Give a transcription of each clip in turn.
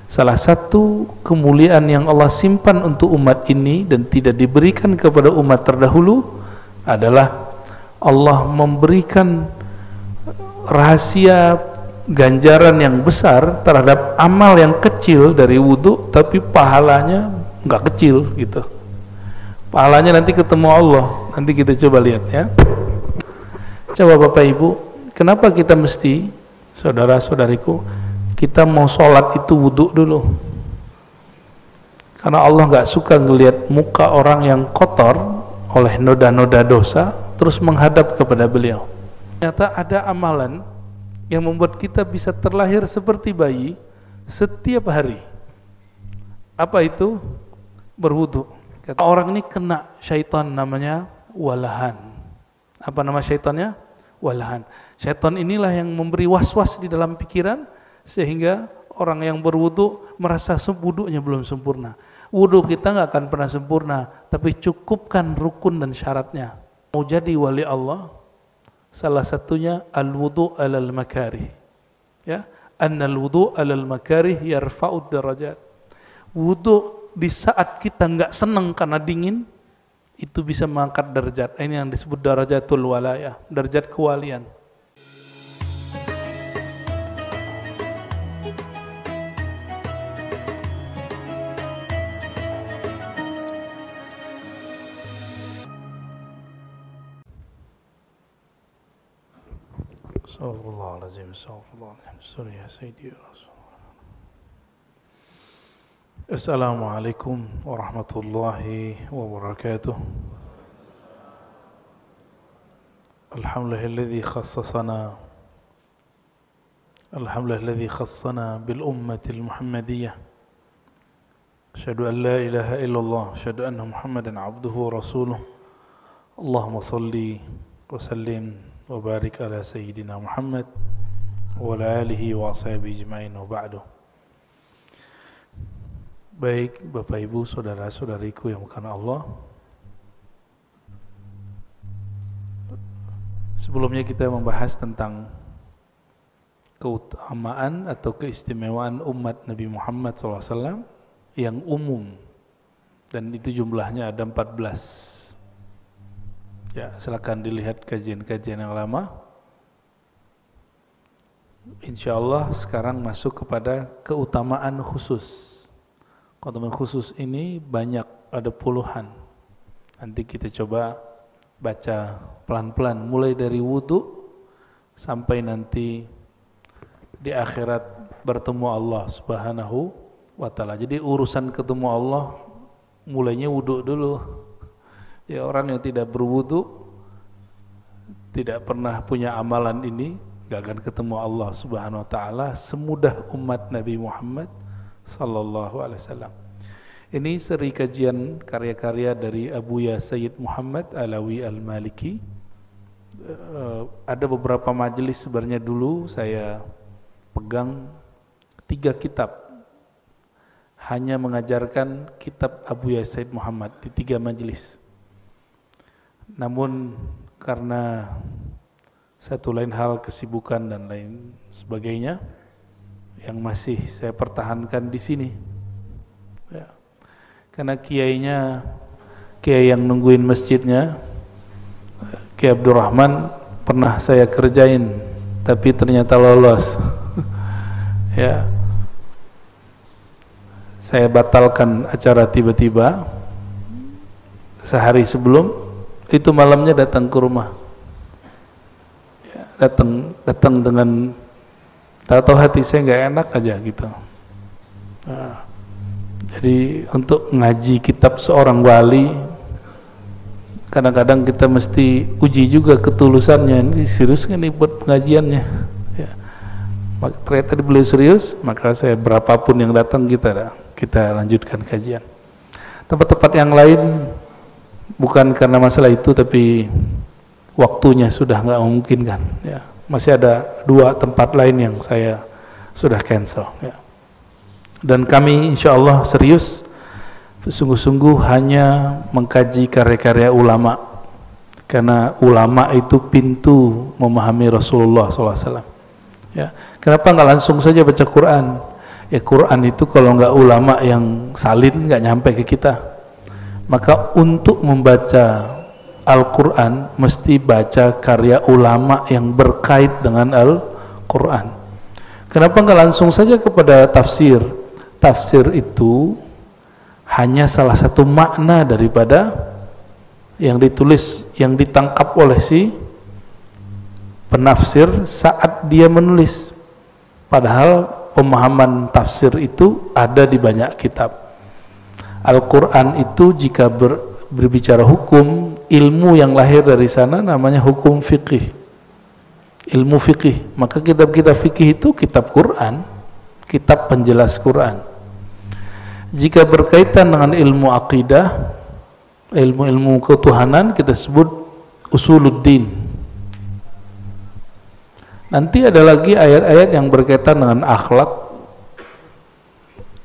Salah satu kemuliaan yang Allah simpan untuk umat ini dan tidak diberikan kepada umat terdahulu adalah Allah memberikan rahasia ganjaran yang besar terhadap amal yang kecil dari wudu, tapi pahalanya nggak kecil gitu. Pahalanya nanti ketemu Allah. Nanti kita coba lihat ya. Coba Bapak Ibu, kenapa kita mesti, saudara-saudariku, kita mau sholat itu wudu dulu? Karena Allah nggak suka ngelihat muka orang yang kotor oleh noda-noda dosa terus menghadap kepada beliau. Ternyata ada amalan yang membuat kita bisa terlahir seperti bayi setiap hari. Apa itu? Berwudu. Kata orang ini kena syaitan namanya walahan. Apa nama syaitannya? Walahan. Syaitan inilah yang memberi was-was di dalam pikiran sehingga orang yang berwudu merasa wudunya belum sempurna. Wudu kita nggak akan pernah sempurna, tapi cukupkan rukun dan syaratnya. Mau jadi wali Allah, salah satunya al-wudu alal makarih. Ya, annal wudu alal makarih yarfa'ud darajat. Wudu di saat kita nggak senang karena dingin, itu bisa mengangkat derajat. Ini yang disebut darajatul walayah, derajat kewalian. Astagfirullahaladzim, astagfirullahaladzim, sorry ya Sayyidi Rasul. Assalamualaikum warahmatullahi wabarakatuh. Alhamdulillahilladzi khassana bil ummatil muhammadiyah. Asyhadu an la ilaha illallah, asyhadu anna Muhammadan abduhu wa rasuluh. Allahumma salli wa sallim wa barik ala sayyidina Muhammad wa ala alihi wa ashabihi ajma'in wa ba'du. Baik Bapak Ibu, saudara-saudariku yang bukan Allah, sebelumnya kita membahas tentang keutamaan atau keistimewaan umat Nabi Muhammad SAW yang umum, dan itu jumlahnya ada 14. Ya, silakan dilihat kajian-kajian yang lama. Insya Allah sekarang masuk kepada keutamaan khusus. Keutamaan khusus ini banyak, ada puluhan. Nanti kita coba baca pelan-pelan, mulai dari wudu sampai nanti di akhirat bertemu Allah Subhanahu wa ta'ala. Jadi urusan ketemu Allah mulainya wudu dulu. Ya, orang yang tidak berwudu, tidak pernah punya amalan ini, gak akan ketemu Allah Subhanahu wa ta'ala semudah umat Nabi Muhammad sallallahu alaihi wasallam. Ini seri kajian karya-karya dari Abuya Sayyid Muhammad Alawi Al-Maliki. Ada beberapa majelis sebenarnya dulu saya pegang 3 kitab, hanya mengajarkan kitab Abuya Sayyid Muhammad di 3 majelis. Namun karena satu lain hal, kesibukan dan lain sebagainya, yang masih saya pertahankan di sini. Ya. Karena kiainya, kiai yang nungguin masjidnya, Kiai Abdurrahman, pernah saya kerjain, tapi ternyata lolos. Ya, saya batalkan acara tiba-tiba. Sehari sebelum itu malamnya datang ke rumah. Ya, datang dengan tahu hati saya nggak enak aja gitu. Nah, jadi untuk ngaji kitab seorang wali, kadang-kadang kita mesti uji juga ketulusannya. Ini serius nggak nih buat pengajiannya? Ya. Ternyata beliau serius, maka saya berapapun yang datang kita lanjutkan kajian. Tempat-tempat yang lain bukan karena masalah itu, tapi waktunya sudah nggak memungkinkan. Ya. Masih ada 2 tempat lain yang saya sudah cancel. Ya. Dan kami insya Allah serius, sungguh-sungguh hanya mengkaji karya-karya ulama, karena ulama itu pintu memahami Rasulullah SAW. Ya. Kenapa nggak langsung saja baca Quran? Quran itu kalau nggak ulama yang salin nggak nyampe ke kita. Maka untuk membaca Al-Quran mesti baca karya ulama yang berkait dengan Al-Quran. Kenapa nggak langsung saja kepada tafsir? Tafsir itu hanya salah satu makna daripada yang ditulis, yang ditangkap oleh si penafsir saat dia menulis. Padahal pemahaman tafsir itu ada di banyak kitab. Al-Quran itu jika berbicara hukum, ilmu yang lahir dari sana namanya hukum fikih, ilmu fikih. Maka kitab-kitab fikih itu kitab Quran, kitab penjelas Quran. Jika berkaitan dengan ilmu akidah, ilmu-ilmu ketuhanan, kita sebut usuluddin. Nanti ada lagi ayat-ayat yang berkaitan dengan akhlak,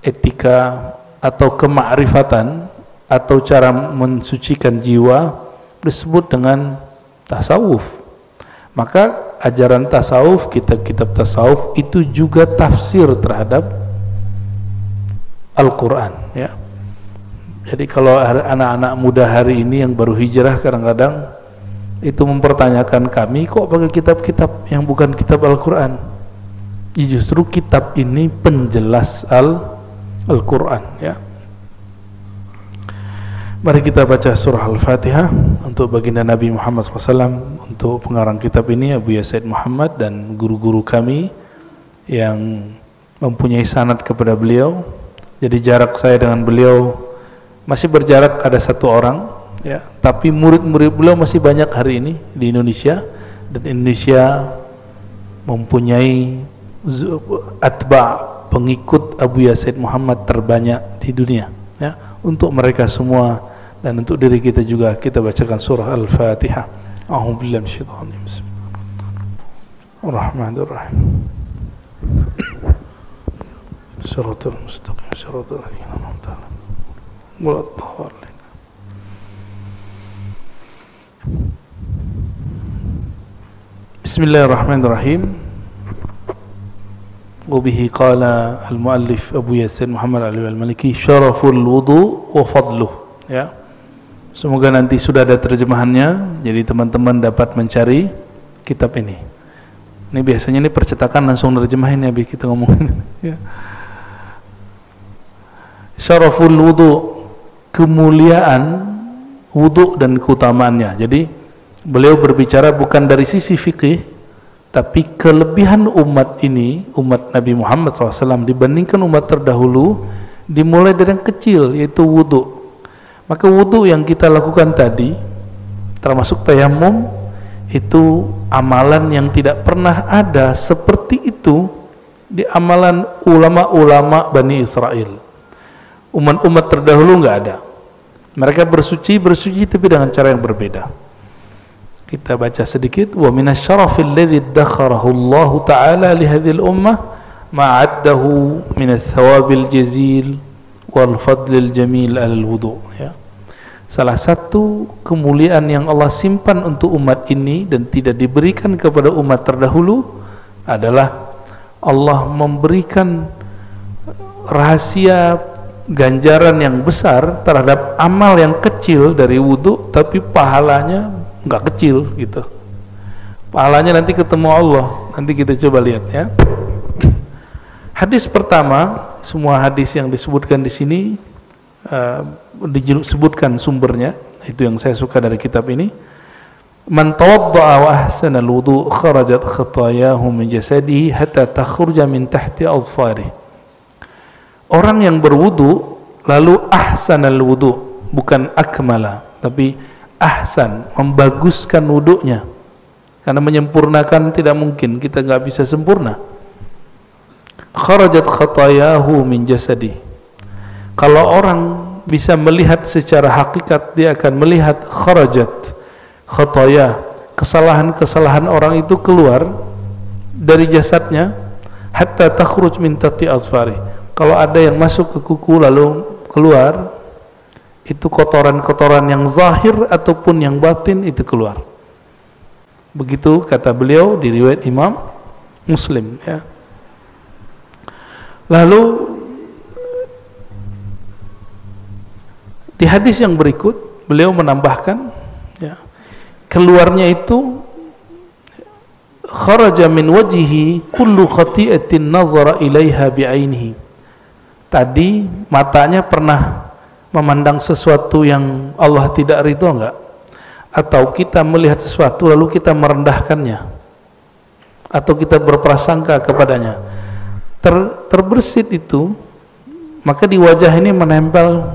etika, atau kemakrifatan, atau cara mensucikan jiwa, disebut dengan tasawuf. Maka ajaran tasawuf, kitab-kitab tasawuf itu juga tafsir terhadap Al-Quran, ya. Jadi kalau anak-anak muda hari ini yang baru hijrah kadang-kadang itu mempertanyakan kami, kok pakai kitab-kitab yang bukan kitab Al-Quran? Justru kitab ini penjelas Al-Quran, ya. Mari kita baca surah Al-Fatihah untuk baginda Nabi Muhammad SAW. Untuk pengarang kitab ini Abu Said Muhammad dan guru-guru kami yang mempunyai sanad kepada beliau. Jadi jarak saya dengan beliau masih berjarak ada 1 orang, ya. Tapi murid-murid beliau masih banyak hari ini di Indonesia, dan Indonesia mempunyai atba, pengikut Abu Said Muhammad terbanyak di dunia, ya. Untuk mereka semua dan untuk diri kita juga, kita bacakan surah Al-Fatihah. A'udzubillahi minasyaitonir rajim. Bismillahirrahmanirrahim. Shiratal mustaqim, shiratal ladzina an'amta 'alaihim, ghairil maghdubi 'alaihim. Bismillahirrahmanirrahim. Wabihi qala al-muallif Abu Said Muhammad al-Maliki syaraful wudu wa fadluh, ya. Semoga nanti sudah ada terjemahannya, jadi teman-teman dapat mencari kitab ini. Ini biasanya ini percetakan langsung terjemahin ya, kita ngomongin, ya. Syaraful wudu, kemuliaan wudu dan keutamaannya. Jadi beliau berbicara bukan dari sisi fikih, tapi kelebihan umat ini, umat Nabi Muhammad SAW dibandingkan umat terdahulu, dimulai dari yang kecil, yaitu wudu. Maka wudu yang kita lakukan tadi, termasuk tayamum, itu amalan yang tidak pernah ada seperti itu di amalan ulama-ulama Bani Israel. Umat-umat terdahulu nggak ada. Mereka bersuci tapi dengan cara yang berbeda. Kita baca sedikit. Wa minasyarafil ladzi dakharahu Allah Ta'ala li hadhil ummah ma'addahu min ats-thawabil jazil wal fadlil jamil alal wudu, ya. Salah satu kemuliaan yang Allah simpan untuk umat ini dan tidak diberikan kepada umat terdahulu adalah Allah memberikan rahasia ganjaran yang besar terhadap amal yang kecil dari wudu, tapi pahalanya nggak kecil gitu. Pahalanya nanti ketemu Allah. Nanti kita coba lihat, ya. Hadis pertama, semua hadis yang disebutkan di sini disebutkan sumbernya, itu yang saya suka dari kitab ini. Man tawadda'a wa ahsana al-wudu kharajat khatayahu min jasadihi hatta takhruja min tahti azfari. Orang yang berwudu lalu ahsanal wudu, bukan akmala, tapi ahsan, membaguskan wudunya. Karena menyempurnakan tidak mungkin, kita nggak bisa sempurna. Kharajat khatayahu min jasadi. Kalau orang bisa melihat secara hakikat, dia akan melihat kharajat khataya, kesalahan-kesalahan orang itu keluar dari jasadnya, hatta takhruj min tahti azfari. Kalau ada yang masuk ke kuku lalu keluar, itu kotoran-kotoran yang zahir ataupun yang batin itu keluar. Begitu kata beliau di riwayat Imam Muslim, ya. Lalu di hadis yang berikut beliau menambahkan, ya, keluarnya itu kharaja min wajhihi kullu khati'atin nazara ilaiha bi'ainihi. Tadi matanya pernah memandang sesuatu yang Allah tidak ridho enggak? Atau kita melihat sesuatu lalu kita merendahkannya, atau kita berprasangka kepadanya, terbersit itu, maka di wajah ini menempel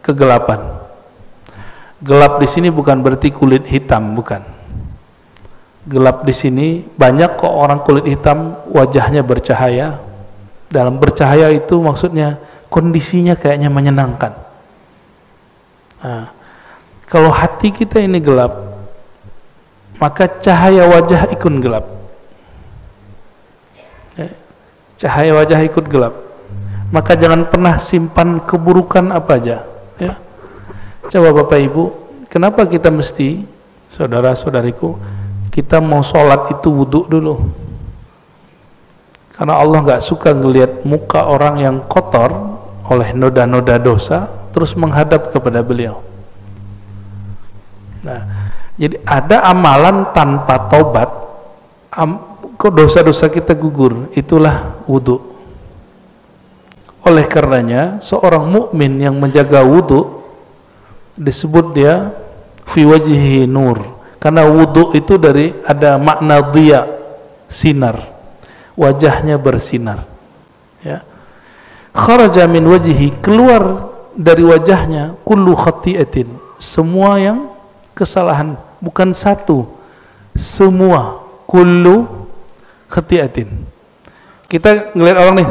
kegelapan. Gelap di sini bukan berarti kulit hitam, bukan. Gelap di sini banyak kok orang kulit hitam wajahnya bercahaya. Dalam bercahaya itu maksudnya kondisinya kayaknya menyenangkan. Nah, kalau hati kita ini gelap, maka cahaya wajah ikut gelap. Cahaya wajah ikut gelap. Maka jangan pernah simpan keburukan apa aja. Ya. Coba Bapak Ibu, kenapa kita mesti, saudara-saudariku, kita mau sholat itu wudhu dulu? Karena Allah nggak suka ngelihat muka orang yang kotor oleh noda-noda dosa terus menghadap kepada beliau. Nah, jadi ada amalan tanpa tobat, kok dosa-dosa kita gugur, itulah wudhu. Oleh karenanya seorang mukmin yang menjaga wudhu disebut dia fi wajhihi nur, karena wudhu itu dari ada makna dhiya, sinar, wajahnya bersinar. Ya. Kharaja min wajhihi, keluar dari wajahnya kullu khati'atin, semua yang kesalahan, bukan satu, semua, kullu khati'atin. Kita ngelihat orang nih,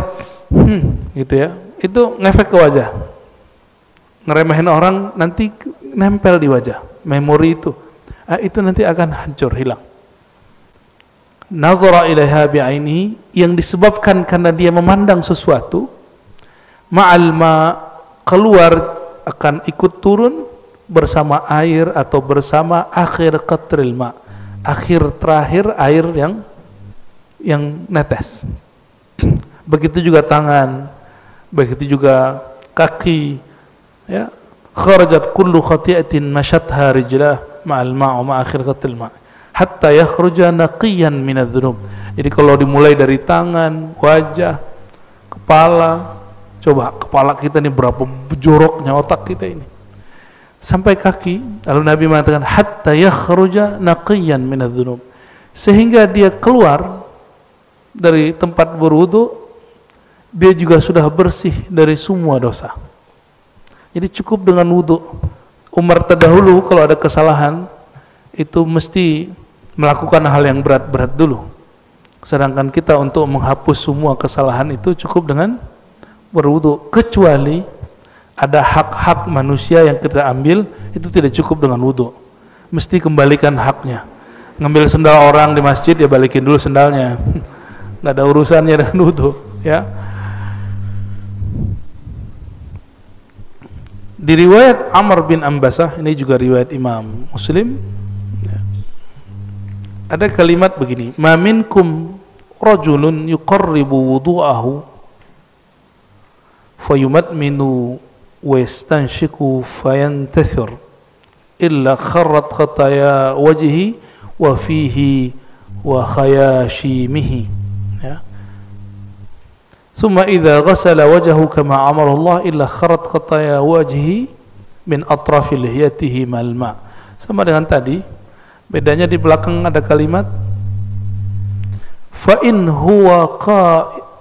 gitu ya, itu ngefek ke wajah, ngeremehin orang, nanti nempel di wajah, memori itu nanti akan hancur, hilang. Nazara ilaiha bi'ainihi, yang disebabkan karena dia memandang sesuatu, ma'al ma, keluar akan ikut turun bersama air atau bersama akhir qatril ma, akhir terakhir air yang netes. Begitu juga tangan, begitu juga kaki, ya. Kharajat kullu khati'atin mashatha rijlah ma'al ma' wa akhir qatril ma hatta yakhruja naqiyan minadz dzunub. Jadi kalau dimulai dari tangan, wajah, kepala, coba kepala kita ini berapa joroknya otak kita ini, sampai kaki. Lalu Nabi mengatakan hatta yakhruja naqiyan minadz dzunub, sehingga dia keluar dari tempat berwudu, dia juga sudah bersih dari semua dosa. Jadi cukup dengan wudu. Umar terdahulu kalau ada kesalahan itu mesti melakukan hal yang berat-berat dulu. Sedangkan kita untuk menghapus semua kesalahan itu cukup dengan berwudu, kecuali ada hak-hak manusia yang kita ambil, itu tidak cukup dengan wudu, mesti kembalikan haknya. Ngambil sendal orang di masjid, ya balikin dulu sendalnya, nggak ada urusannya dengan wudu, ya. Di riwayat Amr bin Ambasah, ini juga riwayat Imam Muslim, ada kalimat begini, ma minkum rajulun yuqarribu wudu'ahu fayumadminu wa yastanshiku fayantathir illa kharrat khataya wajhi wa fihi wa khayashimihi, ya. Summa idza ghasala wajhahu kama amara Allah illa kharrat khataya wajhi min atrafi lihiyatihi mal ma. Sama dengan tadi, bedanya di belakang ada kalimat fa in huwa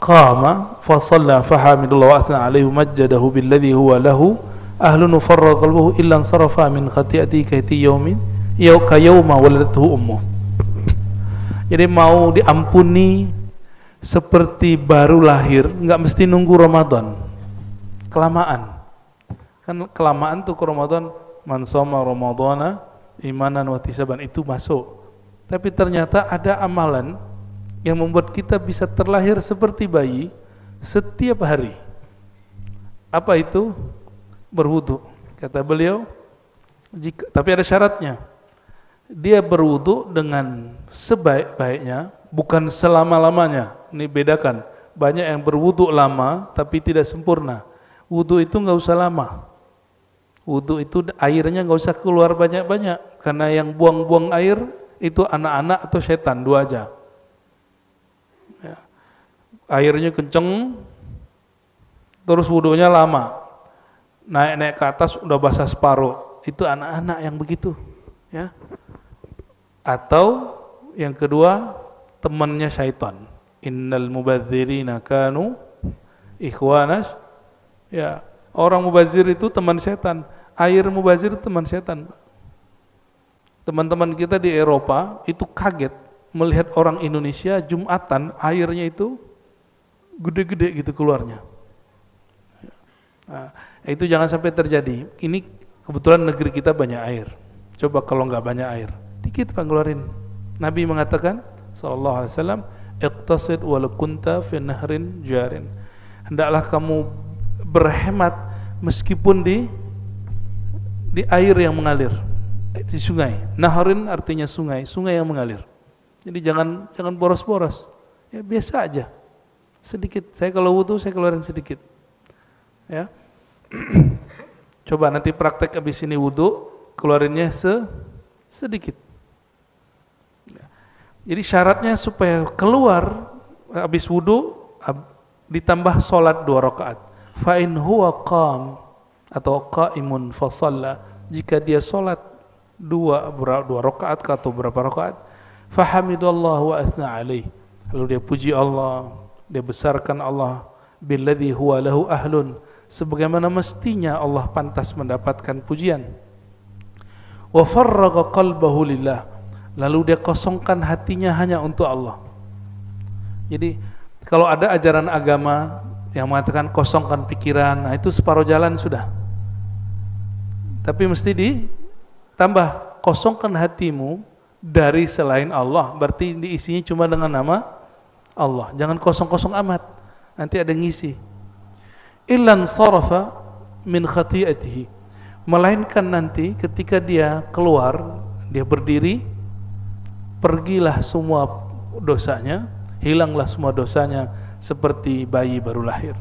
qama fa shalla fa hamidallahu wa athna alaihi majjadahu billadhi huwa lahu ahlun farra qalbuhu illa ansarafa min khati'ati kaiti yaumin ka yauma waladatuhu ummuh. Jadi mau diampuni seperti baru lahir, enggak mesti nunggu Ramadan. Kelamaan. Kan kelamaan tuh ke Ramadan, man shoma ramadhana imanan wa ihtisaban, itu masuk. Tapi ternyata ada amalan yang membuat kita bisa terlahir seperti bayi setiap hari. Apa itu? Berwudu. Kata beliau, tapi ada syaratnya. Dia berwudu dengan sebaik-baiknya, bukan selama-lamanya. Ini bedakan. banyak yang berwudu lama tapi tidak sempurna. Wudu itu nggak usah lama. Wudu itu airnya nggak usah keluar banyak-banyak, karena yang buang-buang air itu anak-anak atau setan, dua aja. Ya. Airnya kenceng, terus wudunya lama, naik-naik ke atas udah basah separuh, itu anak-anak yang begitu, ya. Atau yang kedua temannya syaitan. Innal mubadzirina kanu ikhwanas, ya. Orang mubazir itu teman setan. Air mubazir itu teman setan. Teman-teman kita di Eropa itu kaget melihat orang Indonesia Jumatan airnya itu gede-gede gitu keluarnya. Nah, itu jangan sampai terjadi. Ini kebetulan negeri kita banyak air. Coba kalau nggak banyak air, dikit Pak ngeluarin. Nabi mengatakan sallallahu alaihi wasallam, iqtasid walau kunta fi nahrin jarin. Hendaklah kamu berhemat meskipun di air yang mengalir, di sungai. Nahrin artinya sungai, sungai yang mengalir. Jadi jangan boros-boros. Ya biasa aja. Sedikit. Saya kalau wudu saya keluarin sedikit. Ya. Coba nanti praktek habis ini wudu, keluarinnya sedikit. Ya. Jadi syaratnya supaya keluar habis wudu ditambah salat 2 rakaat. Fa in huwa qam atau qaimun fa shalla, jika dia salat 2 rakaat atau berapa rakaat, fa hamidallah wa athna alaih, lalu dia puji Allah, dia besarkan Allah, billadzi huwa lahu ahlun, sebagaimana mestinya Allah pantas mendapatkan pujian. Wa farraga qalbahu lillah, lalu dia kosongkan hatinya hanya untuk Allah. Jadi kalau ada ajaran agama yang mengatakan kosongkan pikiran, nah itu separuh jalan sudah. Tapi mesti ditambah, kosongkan hatimu dari selain Allah, berarti diisinya cuma dengan nama Allah. Jangan kosong-kosong amat, nanti ada yang ngisi. Illan sarafa min khati'atihi, melainkan nanti ketika dia keluar, dia berdiri, pergilah semua dosanya, hilanglah semua dosanya seperti bayi baru lahir.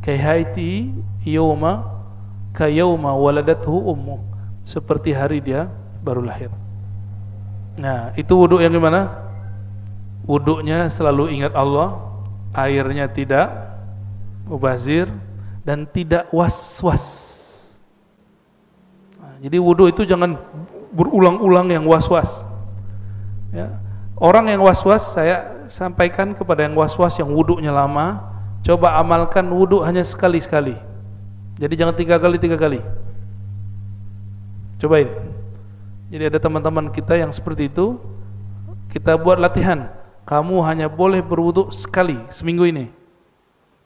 Kaihaiti yauma kayauma waladathu ummu, seperti hari dia baru lahir. Nah, itu wudu yang gimana? Wudunya selalu ingat Allah, airnya tidak mubazir dan tidak was-was. Nah, jadi wudu itu jangan berulang-ulang yang was-was. Ya. Orang yang was-was, saya sampaikan kepada yang was-was yang wudunya lama, coba amalkan wudu hanya sekali-sekali. Jadi jangan 3 kali. Cobain. Jadi ada teman-teman kita yang seperti itu, kita buat latihan. Kamu hanya boleh berwudu sekali seminggu ini.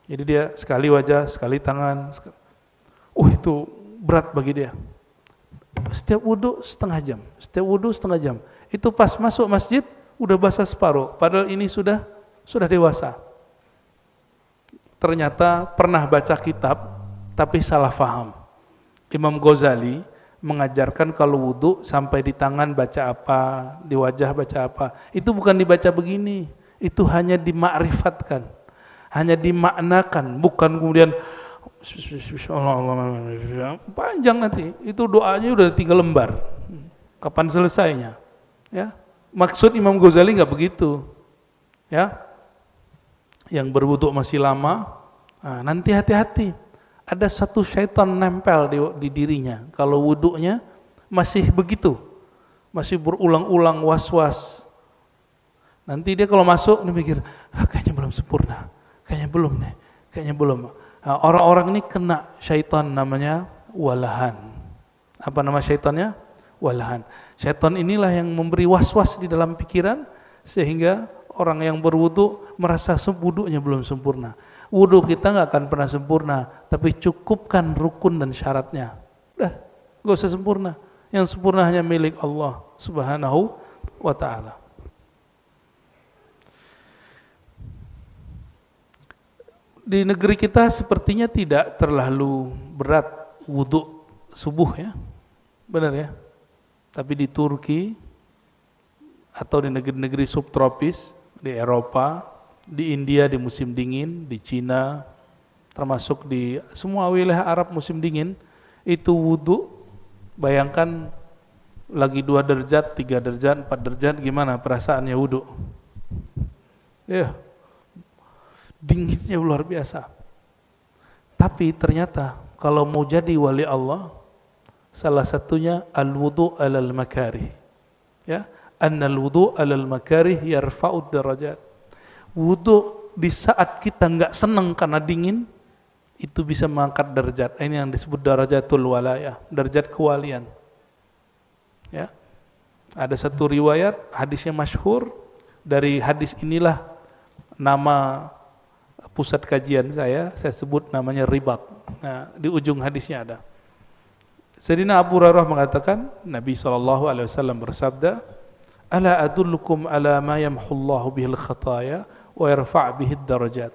Jadi dia sekali wajah, sekali tangan. Itu berat bagi dia. Setiap wudu setengah jam. Itu pas masuk masjid udah basah separuh, padahal ini sudah dewasa. Ternyata pernah baca kitab tapi salah faham. Imam Ghazali mengajarkan kalau wudu sampai di tangan baca apa, di wajah baca apa. Itu bukan dibaca begini, itu hanya dimakrifatkan, hanya dimaknakan, bukan kemudian panjang nanti. Itu doanya udah 3 lembar. Kapan selesainya? Ya. Maksud Imam Ghazali nggak begitu, ya. Yang berwudu masih lama, nah, nanti hati-hati. Ada satu syaitan nempel di dirinya. Kalau wudunya masih begitu, masih berulang-ulang was-was. Nanti dia kalau masuk, dia mikir, kayaknya belum sempurna, kayaknya belum. Nah, orang-orang ini kena syaitan namanya walahan. Apa nama syaitannya? Walahan. Syaitan inilah yang memberi was-was di dalam pikiran sehingga orang yang berwudu merasa wudunya belum sempurna. Wudu kita nggak akan pernah sempurna, tapi cukupkan rukun dan syaratnya. Udah, nggak usah sempurna. Yang sempurna hanya milik Allah Subhanahu wa ta'ala. Di negeri kita sepertinya tidak terlalu berat wudu subuh, ya. Benar ya? Tapi di Turki atau di negeri-negeri subtropis, di Eropa, di India di musim dingin, di Cina, termasuk di semua wilayah Arab musim dingin, itu wudu, bayangkan lagi 2 derajat, 3 derajat, 4 derajat, gimana perasaannya wudu? Ya, dinginnya luar biasa. Tapi ternyata kalau mau jadi wali Allah, salah satunya al-wudu alal makarih. Ya, annal wudu alal makarih yarfa'ud darajat. Wudu di saat kita enggak senang karena dingin, itu bisa mengangkat derajat. Ini yang disebut darajatul walayah, derajat kewalian. Ya. Ada satu riwayat hadisnya masyhur, dari hadis inilah nama pusat kajian saya sebut namanya Ribat. Nah, di ujung hadisnya ada. Sayyidina Abu Hurairah mengatakan, Nabi SAW bersabda, "Ala adullukum ala ma yamhullahu bihil khataya wa yarfa' bihid darajat."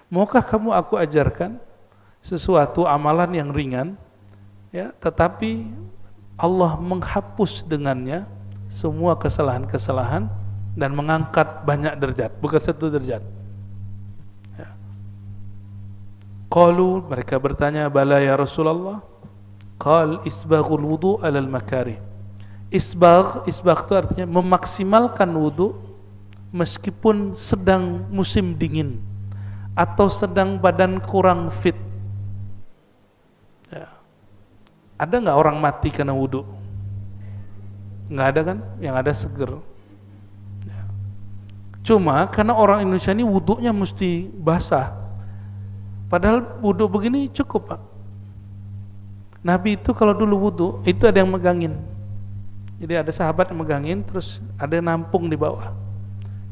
Maukah kamu aku ajarkan sesuatu amalan yang ringan, ya, tetapi Allah menghapus dengannya semua kesalahan-kesalahan dan mengangkat banyak derajat, bukan 1 derajat. Ya. Qalu, mereka bertanya, "Bala ya Rasulullah." Qal isbaghul wudu alal makarih. Isbagh itu artinya memaksimalkan wudu meskipun sedang musim dingin atau sedang badan kurang fit. Ya. Ada nggak orang mati karena wudu? Nggak ada kan? Yang ada seger. Ya. Cuma karena orang Indonesia ini wudunya mesti basah, padahal wudu begini cukup, Pak. Nabi itu kalau dulu wudu itu ada yang megangin. Jadi ada sahabat yang megangin, terus ada yang nampung di bawah.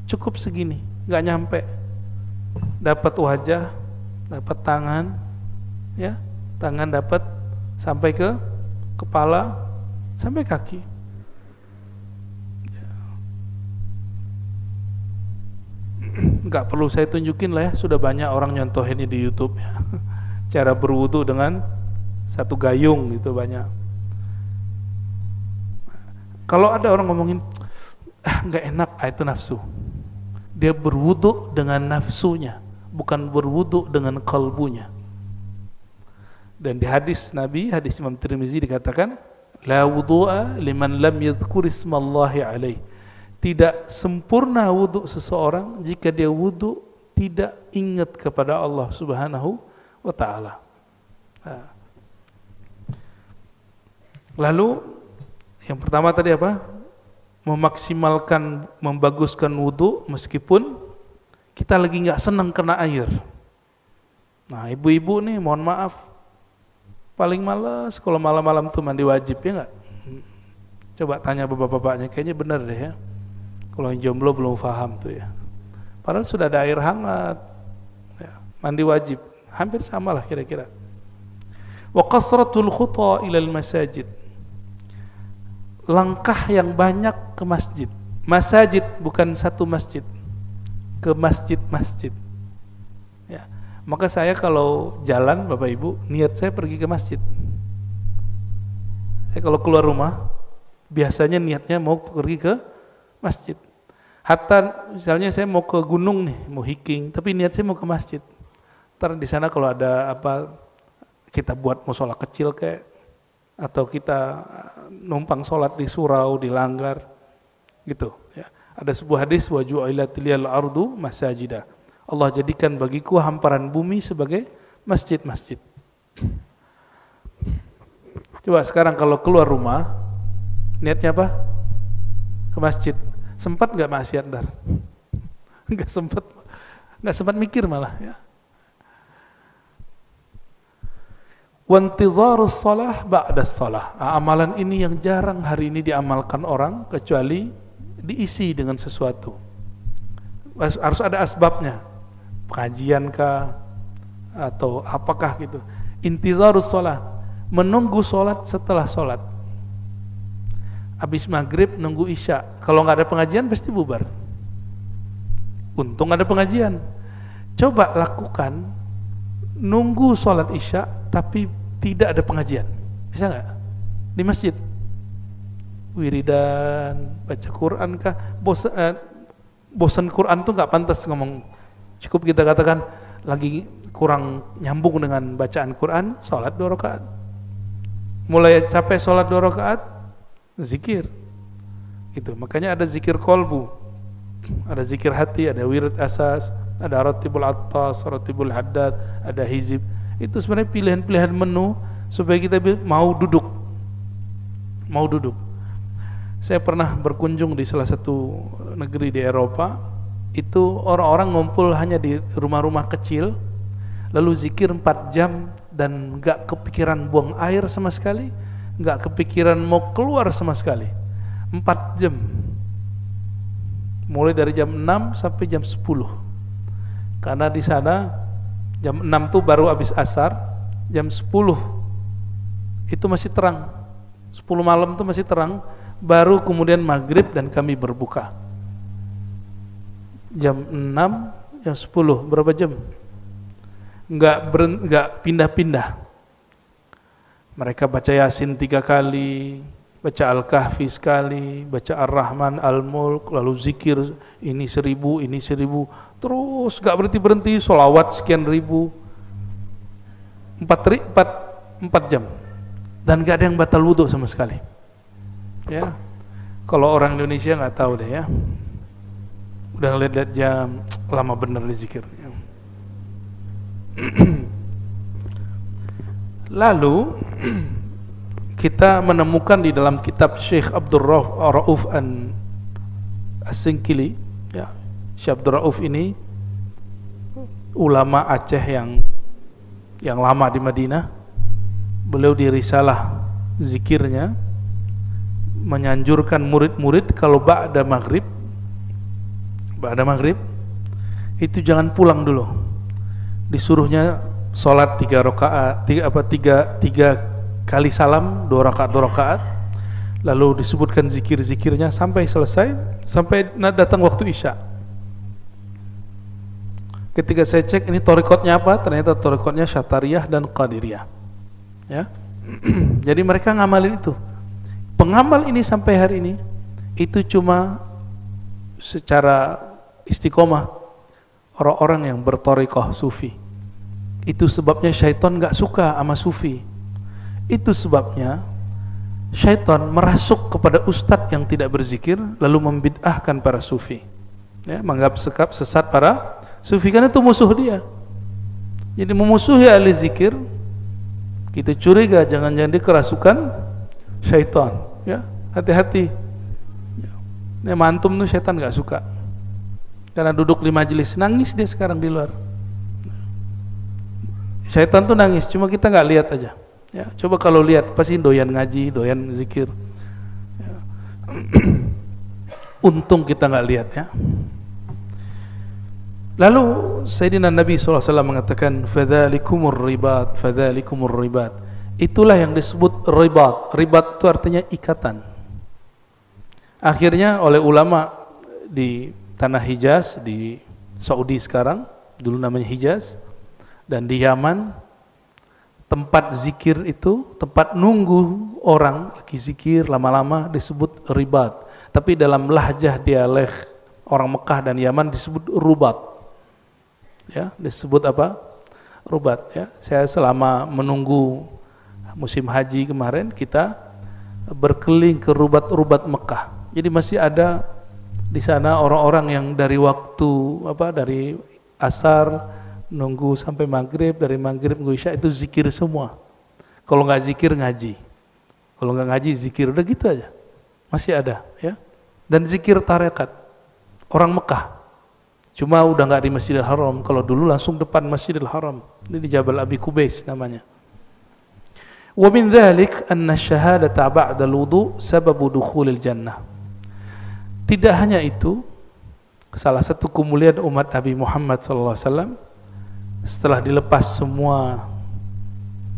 Cukup segini, nggak nyampe. Dapat wajah, dapat tangan, ya, tangan dapat sampai ke kepala, sampai kaki. Nggak perlu saya tunjukin lah ya, sudah banyak orang nyontohinnya di YouTube ya. Cara berwudu dengan 1 gayung gitu banyak. Kalau ada orang ngomongin nggak enak, itu nafsu. Dia berwudu dengan nafsunya, bukan berwudu dengan kalbunya. Dan di hadis Nabi, hadis Imam Tirmizi dikatakan, la wudu'a liman lam yadhkur ismallahi alaih. Tidak sempurna wudu seseorang jika dia wudu tidak ingat kepada Allah Subhanahu wa taala. Lalu yang pertama tadi apa? Memaksimalkan, membaguskan wudu meskipun kita lagi nggak senang kena air. Nah, ibu-ibu nih, mohon maaf, paling malas kalau malam-malam tuh mandi wajib, ya nggak? Coba tanya bapak-bapaknya, kayaknya benar deh ya. Kalau yang jomblo belum paham tuh ya. Padahal sudah ada air hangat, ya, mandi wajib, hampir sama lah kira-kira. Wa qasratul khuta ilal masajid. Langkah yang banyak ke masjid. Masajid bukan 1 masjid, ke masjid-masjid. Ya. Maka saya kalau jalan, Bapak Ibu, niat saya pergi ke masjid. Saya kalau keluar rumah, biasanya niatnya mau pergi ke masjid. Hatta misalnya saya mau ke gunung nih, mau hiking, tapi niat saya mau ke masjid. Ntar di sana kalau ada apa, kita buat musola kecil kayak, atau kita numpang sholat di surau, di langgar, gitu. Ya. Ada sebuah hadis, wa ju'ilat liyal ardu masajida. Allah jadikan bagiku hamparan bumi sebagai masjid-masjid. Coba sekarang kalau keluar rumah, niatnya apa? Ke masjid. Sempat nggak maksiat ntar? Nggak sempat mikir malah. Ya. Wantizarus shalah ba'das shalah. Amalan ini yang jarang hari ini diamalkan orang, kecuali diisi dengan sesuatu. Harus ada asbabnya, pengajian kah atau apakah gitu. Intizarus shalah, menunggu sholat setelah sholat. Habis maghrib nunggu isya. Kalau nggak ada pengajian pasti bubar. Untung ada pengajian. Coba lakukan nunggu sholat isya tapi tidak ada pengajian, bisa nggak? Di masjid, wiridan, baca Quran kah? Bosan Quran tuh nggak pantas ngomong Cukup kita katakan lagi kurang nyambung dengan bacaan Quran, sholat 2 rakaat. Mulai capek sholat 2 rakaat, zikir. Gitu. Makanya ada zikir kolbu, ada zikir hati, ada wirid asas, ada ratibul attas, ratibul haddad, ada hizib. Itu sebenarnya pilihan-pilihan menu supaya kita mau duduk. Mau duduk. Saya pernah berkunjung di salah satu negeri di Eropa. Itu orang-orang ngumpul hanya di rumah-rumah kecil, lalu zikir 4 jam dan gak kepikiran buang air sama sekali, gak kepikiran mau keluar sama sekali. 4 jam, mulai dari jam 6 sampai jam 10. Karena di sana jam 6 tuh baru habis asar, jam 10 itu masih terang, 10 malam tuh masih terang, baru kemudian maghrib dan kami berbuka. Jam 6, jam 10, berapa jam? Enggak pindah-pindah. Mereka baca Yasin 3 kali, baca Al-Kahfi sekali, baca Ar-Rahman, Al-Mulk, lalu zikir ini 1000, ini 1000, terus enggak berhenti-berhenti, sholawat sekian ribu, 4 jam, dan enggak ada yang batal wudhu sama sekali. Ya, kalau orang Indonesia nggak tahu deh ya. Udah ngeliat-liat jam, lama bener di zikirnya. Lalu kita menemukan di dalam kitab Syekh Abdul Rauf As-Singkili, ya, Syekh Abdul Rauf ini ulama Aceh yang lama di Madinah. Beliau di risalah zikirnya menyanjurkan murid-murid kalau ba'da maghrib itu jangan pulang dulu, disuruhnya sholat 3 rakaat, 3 kali salam, 2 rakaat, lalu disebutkan zikir-zikirnya sampai selesai, sampai datang waktu isya. Ketika saya cek ini thariqatnya apa, ternyata thariqatnya Syatariyah dan Qadiriyah, ya. Jadi mereka ngamalin itu. Pengamal ini sampai hari ini itu cuma secara istiqomah orang-orang yang berthariqah sufi. Itu sebabnya syaitan gak suka sama sufi. Itu sebabnya syaitan merasuk kepada ustadz yang tidak berzikir lalu membid'ahkan para sufi, ya, menganggap sesat para sufi, karena itu musuh dia. Jadi memusuhi ahli zikir, kita curiga jangan-jangan dia kerasukan syaitan, ya, hati-hati. Ya, mantum tuh syaitan gak suka, karena duduk di majelis nangis dia sekarang di luar. Syaitan tuh nangis, cuma kita nggak lihat aja. Ya, coba kalau lihat pasti doyan ngaji, doyan zikir. Ya. Untung kita nggak lihat, ya. Lalu Sayyidina Nabi SAW mengatakan, "Fadzalikumur ribat, fadzalikumur ribat." Itulah yang disebut ribat. Ribat itu artinya ikatan. Akhirnya oleh ulama di tanah Hijaz, di Saudi sekarang, dulu namanya Hijaz, dan di Yaman, tempat zikir itu, tempat nunggu orang lagi zikir lama-lama disebut ribat. Tapi dalam lahjah dialek orang Mekah dan Yaman disebut rubat. Ya, disebut apa? Rubat, ya. Saya selama menunggu musim haji kemarin, kita berkeliling ke rubat-rubat Mekah. Jadi masih ada di sana orang-orang yang dari dari asar nunggu sampai maghrib, dari maghrib nunggu isya, itu zikir semua. Kalau nggak zikir ngaji, kalau nggak ngaji zikir, udah gitu aja. Masih ada, ya. Dan zikir tarekat orang Mekah, cuma udah nggak di Masjidil Haram. Kalau dulu langsung depan Masjidil Haram, ini di Jabal Abi Kubais namanya. Wa min dzalik anna syahadata ba'da al-wudu sababu dukhulil jannah. Tidak hanya itu, salah satu kemuliaan umat Nabi Muhammad SAW setelah dilepas semua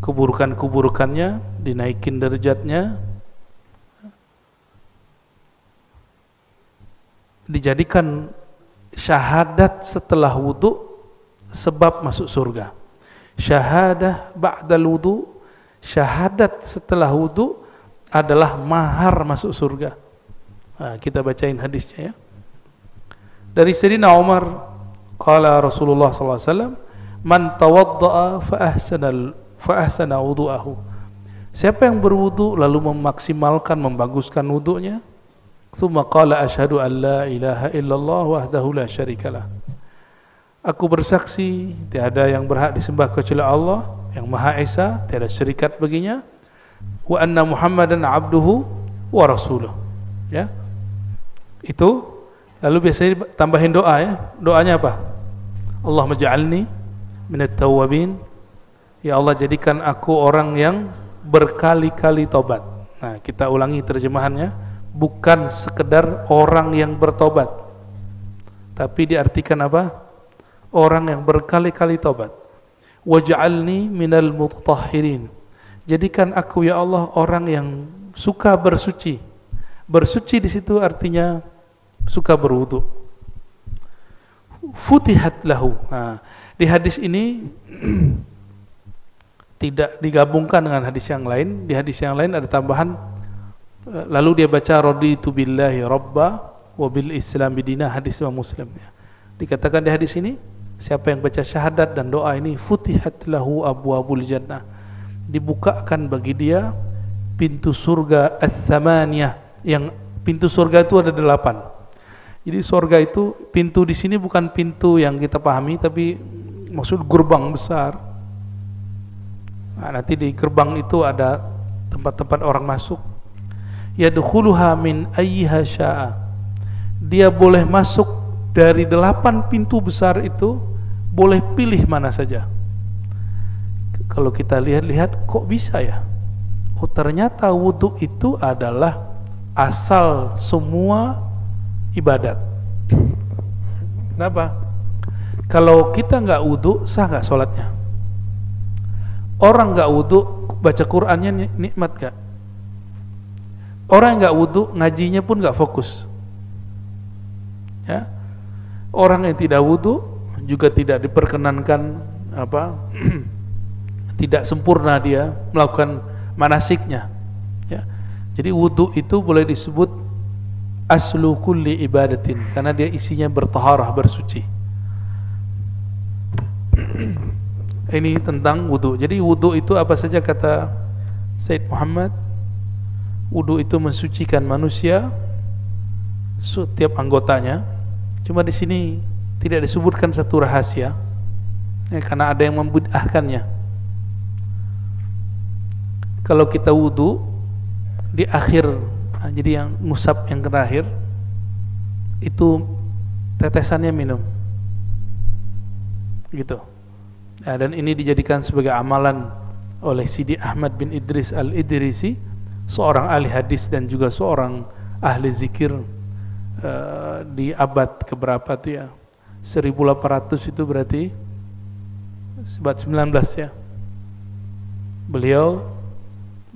keburukan-keburukannya, dinaikin derajatnya, dijadikan syahadat setelah wudu sebab masuk surga. Syahadah ba'dal wudu, syahadat setelah wudu adalah mahar masuk surga. Nah, kita bacain hadisnya, ya. Dari Sayyidina Umar Qala Rasulullah sallallahu alaihi wasallam, "Man tawadda'a fa ahsana wudu'ahu." Siapa yang berwudu lalu memaksimalkan, membaguskan wudunya, tsumma qala asyhadu an la ilaha illallah wahdahu la syarikalah. Aku bersaksi tiada yang berhak disembah kecuali Allah yang Maha Esa, tiada syarikat baginya, wa anna Muhammadan abduhu wa rasuluh. Ya. Itu lalu biasanya tambahin doa ya. Doanya apa? Allahumma ja'alni minat tawwabin. Ya Allah, jadikan aku orang yang berkali-kali tobat. Nah, kita ulangi terjemahannya, bukan sekedar orang yang bertobat, tapi diartikan apa? Orang yang berkali-kali tobat. Waj'alni minal mutahhirin. Jadikan aku ya Allah orang yang suka bersuci. Bersuci di situ artinya suka berwudu. Futihat lahu. Nah, di hadis ini tidak digabungkan dengan hadis yang lain. Di hadis yang lain ada tambahan, lalu dia baca raditu billahi rabba wa bil islam bidina, hadis Imam Muslim. Dikatakan di hadis ini, siapa yang baca syahadat dan doa ini, futihat lahu abwabul jannah, dibukakan bagi dia pintu surga ats-tsamaniyah, yang pintu surga itu ada 8. Jadi surga itu pintu di sini bukan pintu yang kita pahami, tapi maksud gerbang besar. Nah, nanti di gerbang itu ada tempat-tempat orang masuk. Yadkhuluha min ayyiha syaa. Dia boleh masuk dari 8 pintu besar itu, boleh pilih mana saja. Kalau kita lihat-lihat, kok bisa ya? Oh, ternyata wudu itu adalah asal semua ibadat. Kenapa? Kalau kita nggak wudu, sah nggak sholatnya? Orang nggak wudu baca Qur'annya nikmat gak? Orang nggak wudu ngajinya pun nggak fokus. Ya, orang yang tidak wudu juga tidak diperkenankan tidak sempurna dia melakukan manasiknya. Ya, jadi wudu itu boleh disebut aslu kulli ibadatin karena dia isinya bertaharah, bersuci. Ini tentang wudu. Jadi wudu itu apa saja kata Said Muhammad? Wudu itu mensucikan manusia setiap anggotanya. Cuma di sini tidak disebutkan satu rahasia, ya, karena ada yang membid'ahkannya. Kalau kita wudu di akhir, jadi yang ngusap yang terakhir itu tetesannya minum, gitu. Nah, dan ini dijadikan sebagai amalan oleh Sidi Ahmad bin Idris al-Idrisi, seorang ahli hadis dan juga seorang ahli zikir di abad keberapa itu ya, 1800 itu berarti abad 19 ya. Beliau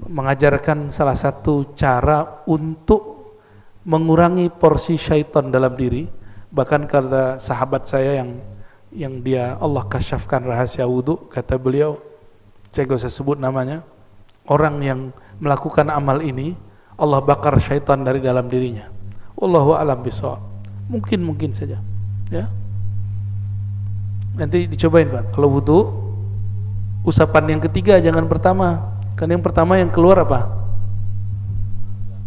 mengajarkan salah satu cara untuk mengurangi porsi syaitan dalam diri. Bahkan kata sahabat saya yang dia Allah kasyafkan rahasia wudu, kata beliau, saya gak usah sebut namanya, orang yang melakukan amal ini Allah bakar syaitan dari dalam dirinya. Wallahu a'lam bishawab. Mungkin saja, ya. Nanti dicobain Pak. Kalau wudu, usapan yang ketiga jangan pertama. Kan yang pertama yang keluar apa?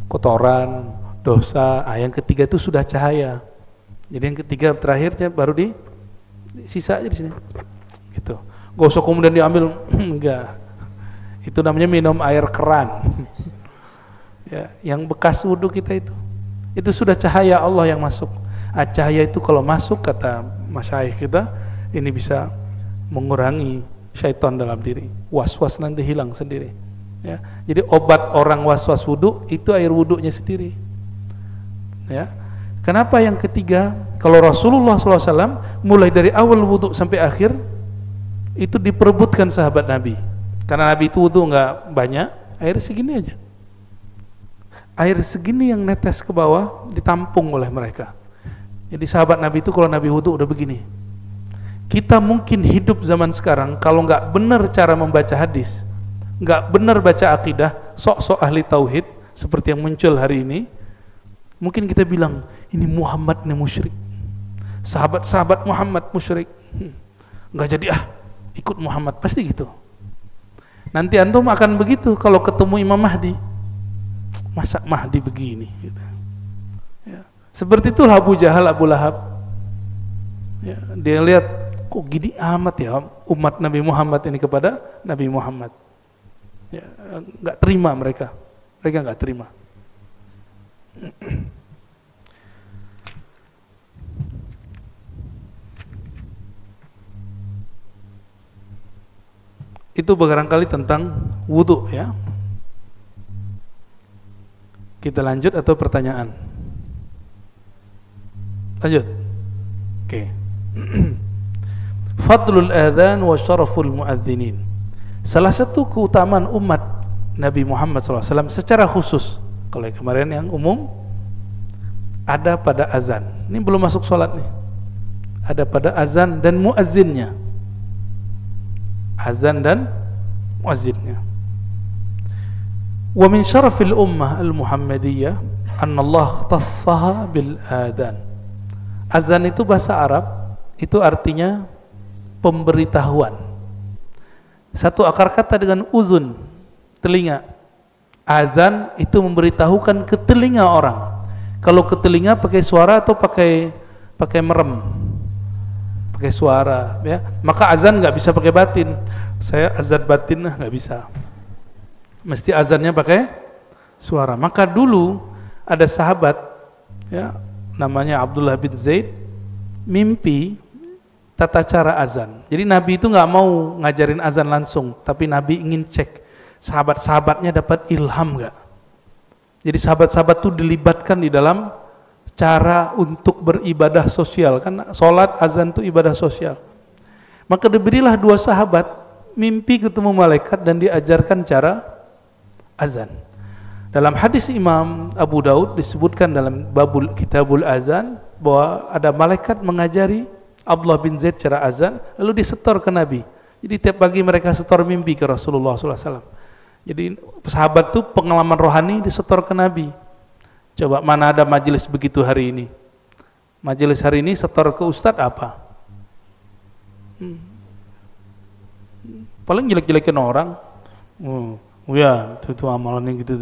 Kotoran, dosa. Yang ketiga itu sudah cahaya. Jadi yang ketiga terakhirnya baru di sisa aja di sini. Gitu. Gak usah kemudian diambil, enggak. Itu namanya minum air keran. Ya, yang bekas wudu kita itu sudah cahaya Allah yang masuk. Cahaya itu kalau masuk, kata masyayikh kita, ini bisa mengurangi syaitan dalam diri. Was-was nanti hilang sendiri. Ya, jadi obat orang was-was wudu itu air wudunya sendiri. Ya, kenapa yang ketiga? Kalau Rasulullah SAW mulai dari awal wudu sampai akhir itu diperebutkan sahabat Nabi. Karena Nabi itu wudu nggak banyak, air segini aja. Air segini yang netes ke bawah ditampung oleh mereka. Jadi sahabat Nabi itu kalau Nabi wudu udah begini. Kita mungkin hidup zaman sekarang kalau nggak benar cara membaca hadis, nggak benar baca akidah, sok-sok ahli tauhid seperti yang muncul hari ini, mungkin kita bilang ini Muhammad nih musyrik. sahabat-sahabat Muhammad musyrik, nggak jadi ikut Muhammad, pasti gitu. Nanti antum akan begitu kalau ketemu Imam Mahdi, masa Mahdi begini gitu. Ya. Seperti itulah Abu Jahal, Abu Lahab. Ya, dia lihat kok gini amat ya umat Nabi Muhammad ini kepada Nabi Muhammad. Ya, nggak terima mereka nggak terima. Itu barangkali tentang wudhu ya. Kita lanjut atau pertanyaan? Lanjut. Oke. Fadlul adzan wa syaraful muadzinin. Salah satu keutamaan umat Nabi Muhammad SAW secara khusus, kalau yang kemarin yang umum ada pada azan. Ini belum masuk sholat nih. Ada pada azan dan muazzinnya. Azan dan muazzinnya. Wa min syarafil ummah al-Muhammadiyah anna Allah ikhtassaha bil adzan. Azan itu bahasa Arab, itu artinya pemberitahuan. Satu akar kata dengan uzun, telinga. Azan itu memberitahukan ke telinga orang. Kalau ke telinga pakai suara atau pakai merem, pakai suara ya, maka azan nggak bisa pakai batin. Saya azan batin nggak bisa, mesti azannya pakai suara. Maka dulu ada sahabat ya, namanya Abdullah bin Zaid, mimpi tata cara azan. Jadi Nabi itu nggak mau ngajarin azan langsung, tapi Nabi ingin cek sahabat-sahabatnya dapat ilham nggak. Jadi sahabat-sahabat itu dilibatkan di dalam cara untuk beribadah sosial, kan sholat azan itu ibadah sosial. Maka diberilah dua sahabat mimpi ketemu malaikat dan diajarkan cara azan. Dalam hadis Imam Abu Daud disebutkan dalam babul kitabul azan bahwa ada malaikat mengajari Abdullah bin Zaid cara azan, lalu disetor ke Nabi. Jadi tiap pagi mereka setor mimpi ke Rasulullah SAW. Jadi sahabat itu pengalaman rohani disetor ke Nabi. Coba mana ada majelis begitu hari ini? Majelis hari ini setor ke ustadz apa? Paling jelek-jelekin orang. Ya, itu amalannya gitu.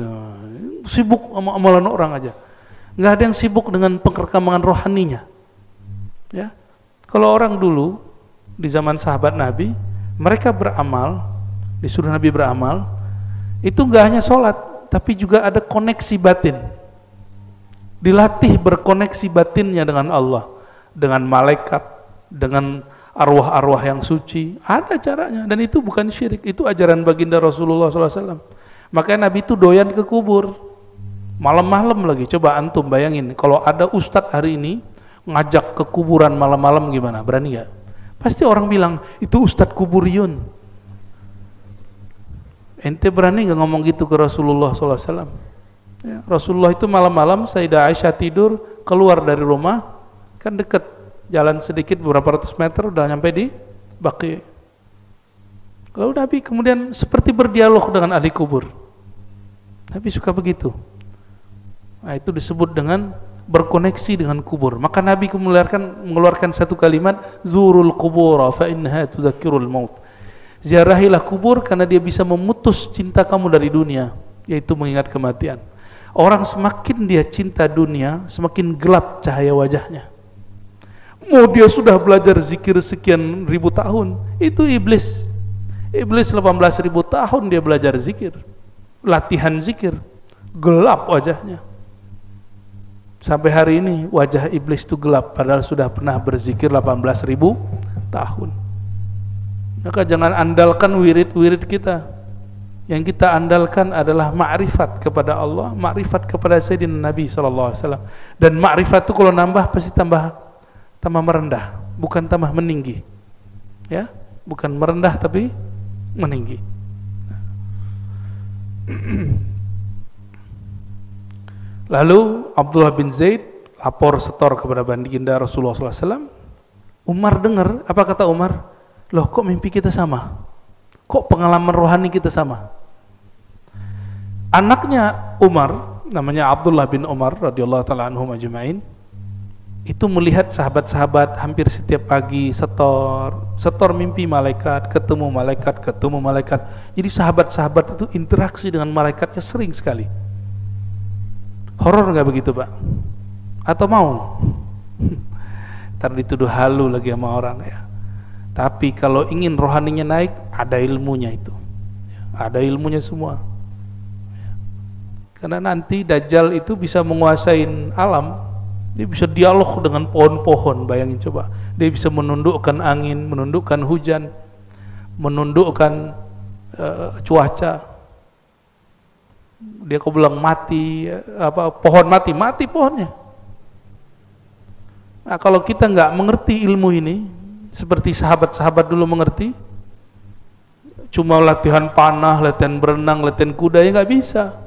Sibuk sama amalan orang aja. Nggak ada yang sibuk dengan perkembangan rohaninya. Ya, kalau orang dulu di zaman sahabat Nabi, mereka beramal, disuruh Nabi beramal, itu nggak hanya sholat, tapi juga ada koneksi batin. Dilatih berkoneksi batinnya dengan Allah, dengan malaikat, dengan arwah-arwah yang suci. Ada caranya, dan itu bukan syirik, itu ajaran baginda Rasulullah SAW. Makanya Nabi itu doyan ke kubur malam-malam lagi. Coba antum bayangin kalau ada ustadz hari ini ngajak ke kuburan malam-malam, gimana? Berani gak? Pasti orang bilang itu ustadz kuburiyun. Ente berani gak ngomong gitu ke Rasulullah SAW? Ya, Rasulullah itu malam-malam Sayyidah Aisyah tidur, keluar dari rumah, kan deket, jalan sedikit beberapa ratus meter udah nyampe di Baqi. Lalu Nabi kemudian seperti berdialog dengan ahli kubur. Nabi suka begitu. Nah, itu disebut dengan berkoneksi dengan kubur. Maka Nabi mengeluarkan satu kalimat, zurul qubura fa innaha tudzakkirul maut. Ziarahilah kubur karena dia bisa memutus cinta kamu dari dunia, yaitu mengingat kematian. Orang semakin dia cinta dunia, semakin gelap cahaya wajahnya. Mau dia sudah belajar zikir sekian ribu tahun, itu iblis. Iblis 18.000 tahun dia belajar zikir, latihan zikir, gelap wajahnya. Sampai hari ini wajah iblis itu gelap, padahal sudah pernah berzikir 18.000 tahun. Maka jangan andalkan wirid-wirid kita. Yang kita andalkan adalah ma'rifat kepada Allah, ma'rifat kepada Sayyidina Nabi SAW. Dan ma'rifat itu kalau nambah pasti tambah merendah, bukan tambah meninggi. Ya, bukan merendah tapi meninggi. Lalu Abdullah bin Zaid lapor setor kepada baginda Rasulullah SAW. Umar dengar, apa kata Umar? Loh, kok mimpi kita sama? Kok pengalaman rohani kita sama? Anaknya Umar, namanya Abdullah bin Umar radhiyallahu taala anhum ajma'in, itu melihat sahabat-sahabat hampir setiap pagi setor mimpi malaikat, ketemu malaikat, ketemu malaikat. Jadi sahabat-sahabat itu interaksi dengan malaikatnya sering sekali. Horor nggak begitu, Pak? Atau mau? Ntar dituduh halu lagi sama orang ya. Tapi kalau ingin rohaninya naik, ada ilmunya itu. Ada ilmunya semua. Karena nanti Dajjal itu bisa menguasai alam. Dia bisa dialog dengan pohon-pohon, bayangin coba. Dia bisa menundukkan angin, menundukkan hujan, menundukkan cuaca. Dia kau bilang mati, pohon mati pohonnya. Nah, kalau kita nggak mengerti ilmu ini, seperti sahabat-sahabat dulu mengerti, cuma latihan panah, latihan berenang, latihan kuda, ya nggak bisa.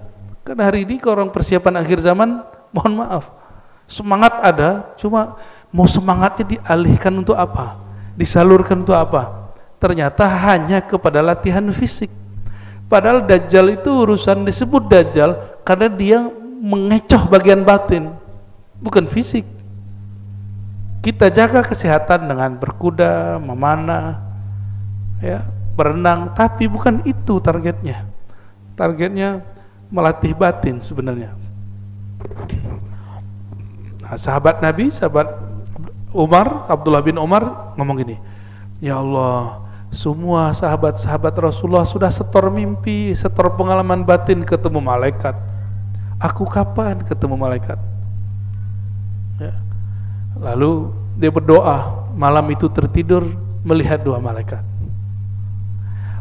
Karena hari ini kalau orang persiapan akhir zaman, mohon maaf, semangat ada, cuma mau semangatnya dialihkan untuk apa? Disalurkan untuk apa? Ternyata hanya kepada latihan fisik. Padahal Dajjal itu urusan disebut Dajjal karena dia mengecoh bagian batin, bukan fisik. Kita jaga kesehatan dengan berkuda, memanah, ya, berenang, tapi bukan itu targetnya. Targetnya melatih batin sebenarnya. Nah, sahabat Nabi, sahabat Umar, Abdullah bin Umar ngomong gini, ya Allah, semua sahabat-sahabat Rasulullah sudah setor mimpi, setor pengalaman batin ketemu malaikat. Aku kapan ketemu malaikat? Ya. Lalu dia berdoa, malam itu tertidur melihat dua malaikat.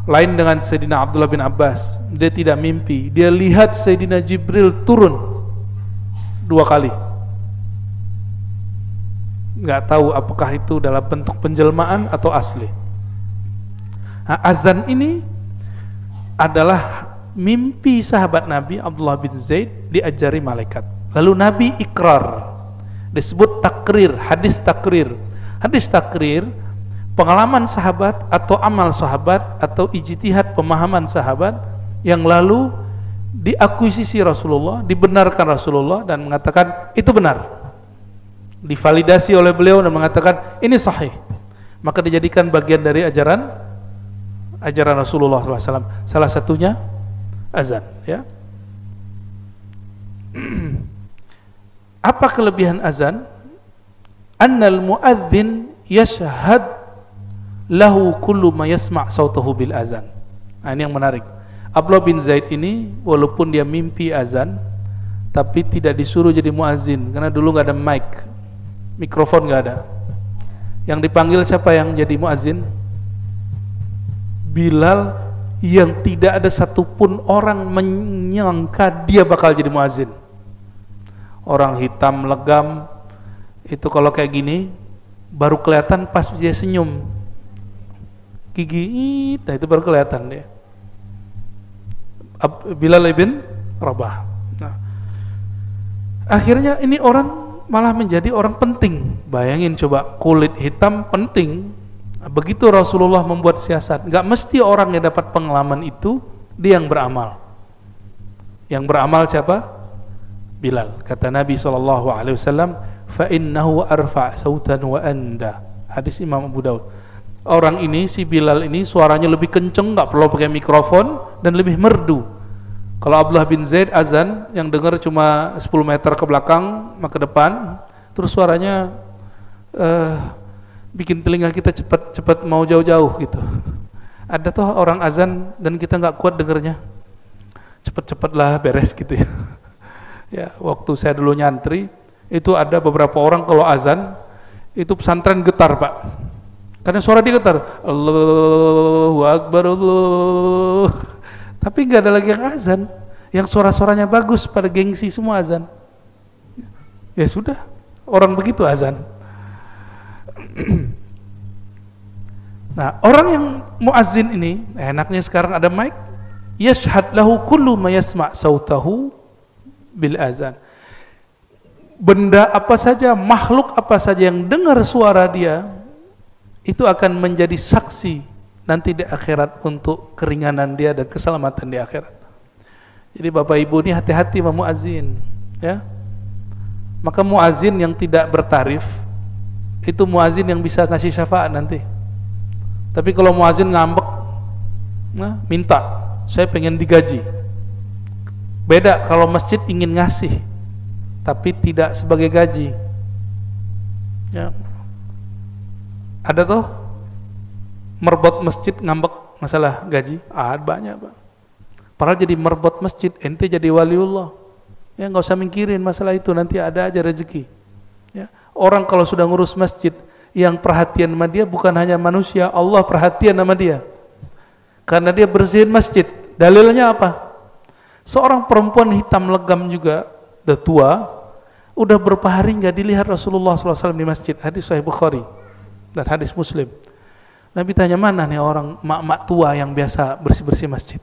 Lain dengan Sayyidina Abdullah bin Abbas, dia tidak mimpi, dia lihat Sayyidina Jibril turun 2 kali. Nggak tahu apakah itu dalam bentuk penjelmaan atau asli. Nah, azan ini adalah mimpi sahabat Nabi Abdullah bin Zaid diajari malaikat. Lalu Nabi ikrar, disebut takrir, hadis takrir. Hadis takrir pengalaman sahabat atau amal sahabat atau ijtihad pemahaman sahabat yang lalu diakuisisi Rasulullah, dibenarkan Rasulullah dan mengatakan itu benar, divalidasi oleh beliau dan mengatakan ini sahih, maka dijadikan bagian dari ajaran Rasulullah SAW. Salah satunya azan, ya. Apa kelebihan azan? Annal muadzin yashhad lahu kullu ma yasma' sautahu bil azan. Nah, ini yang menarik. Abdullah bin Zaid ini walaupun dia mimpi azan, tapi tidak disuruh jadi muazzin karena dulu nggak ada mikrofon nggak ada. Yang dipanggil siapa yang jadi muazzin? Bilal, yang tidak ada satupun orang menyangka dia bakal jadi muazzin. Orang hitam legam itu kalau kayak gini baru kelihatan pas dia senyum. Gigi, nah itu baru kelihatan dia. Bilal bin Rabah. Nah, akhirnya ini orang malah menjadi orang penting. Bayangin coba, kulit hitam penting. Begitu Rasulullah membuat siasat, nggak mesti orang yang dapat pengalaman itu dia yang beramal. Yang beramal siapa? Bilal. Kata Nabi SAW, fa innahu arfa' sautan wa anda. Hadis Imam Abu Daud. Orang ini, si Bilal ini suaranya lebih kenceng, nggak perlu pakai mikrofon dan lebih merdu. Kalau Abdullah bin Zaid azan yang dengar cuma 10 meter ke belakang, ke depan, terus suaranya bikin telinga kita cepat mau jauh-jauh gitu. Ada tuh orang azan dan kita nggak kuat dengernya, cepet-cepetlah beres gitu ya. Ya, waktu saya dulu nyantri itu ada beberapa orang kalau azan itu pesantren getar, Pak. Karena suara dia getar, Allahu Akbar, Allah. Tapi nggak ada lagi yang azan, yang suara-suaranya bagus, pada gengsi semua azan. Ya sudah, orang begitu azan. Nah, orang yang muazzin ini, enaknya sekarang ada mic, yashhad lahu kullu ma yasma' sautahu bil azan. Benda apa saja, makhluk apa saja yang dengar suara dia, itu akan menjadi saksi nanti di akhirat untuk keringanan dia dan keselamatan di akhirat. Jadi Bapak Ibu ini hati-hati sama muazzin, ya. Maka muazin yang tidak bertarif itu muazin yang bisa ngasih syafaat nanti. Tapi kalau muazin ngambek, nah, minta, saya pengen digaji. Beda kalau masjid ingin ngasih tapi tidak sebagai gaji. Ya. Ada tuh merbot masjid ngambek masalah gaji, banyak, Pak. Padahal jadi merbot masjid, ente jadi waliullah. Ya, nggak usah mikirin masalah itu, nanti ada aja rezeki. Ya. Orang kalau sudah ngurus masjid, yang perhatian sama dia bukan hanya manusia, Allah perhatian sama dia. Karena dia bersihin masjid. Dalilnya apa? Seorang perempuan hitam legam juga, udah tua, udah berapa hari nggak dilihat Rasulullah SAW di masjid. Hadis Sahih Bukhari dan hadis Muslim. Nabi tanya, mana nih orang mak-mak tua yang biasa bersih-bersih masjid?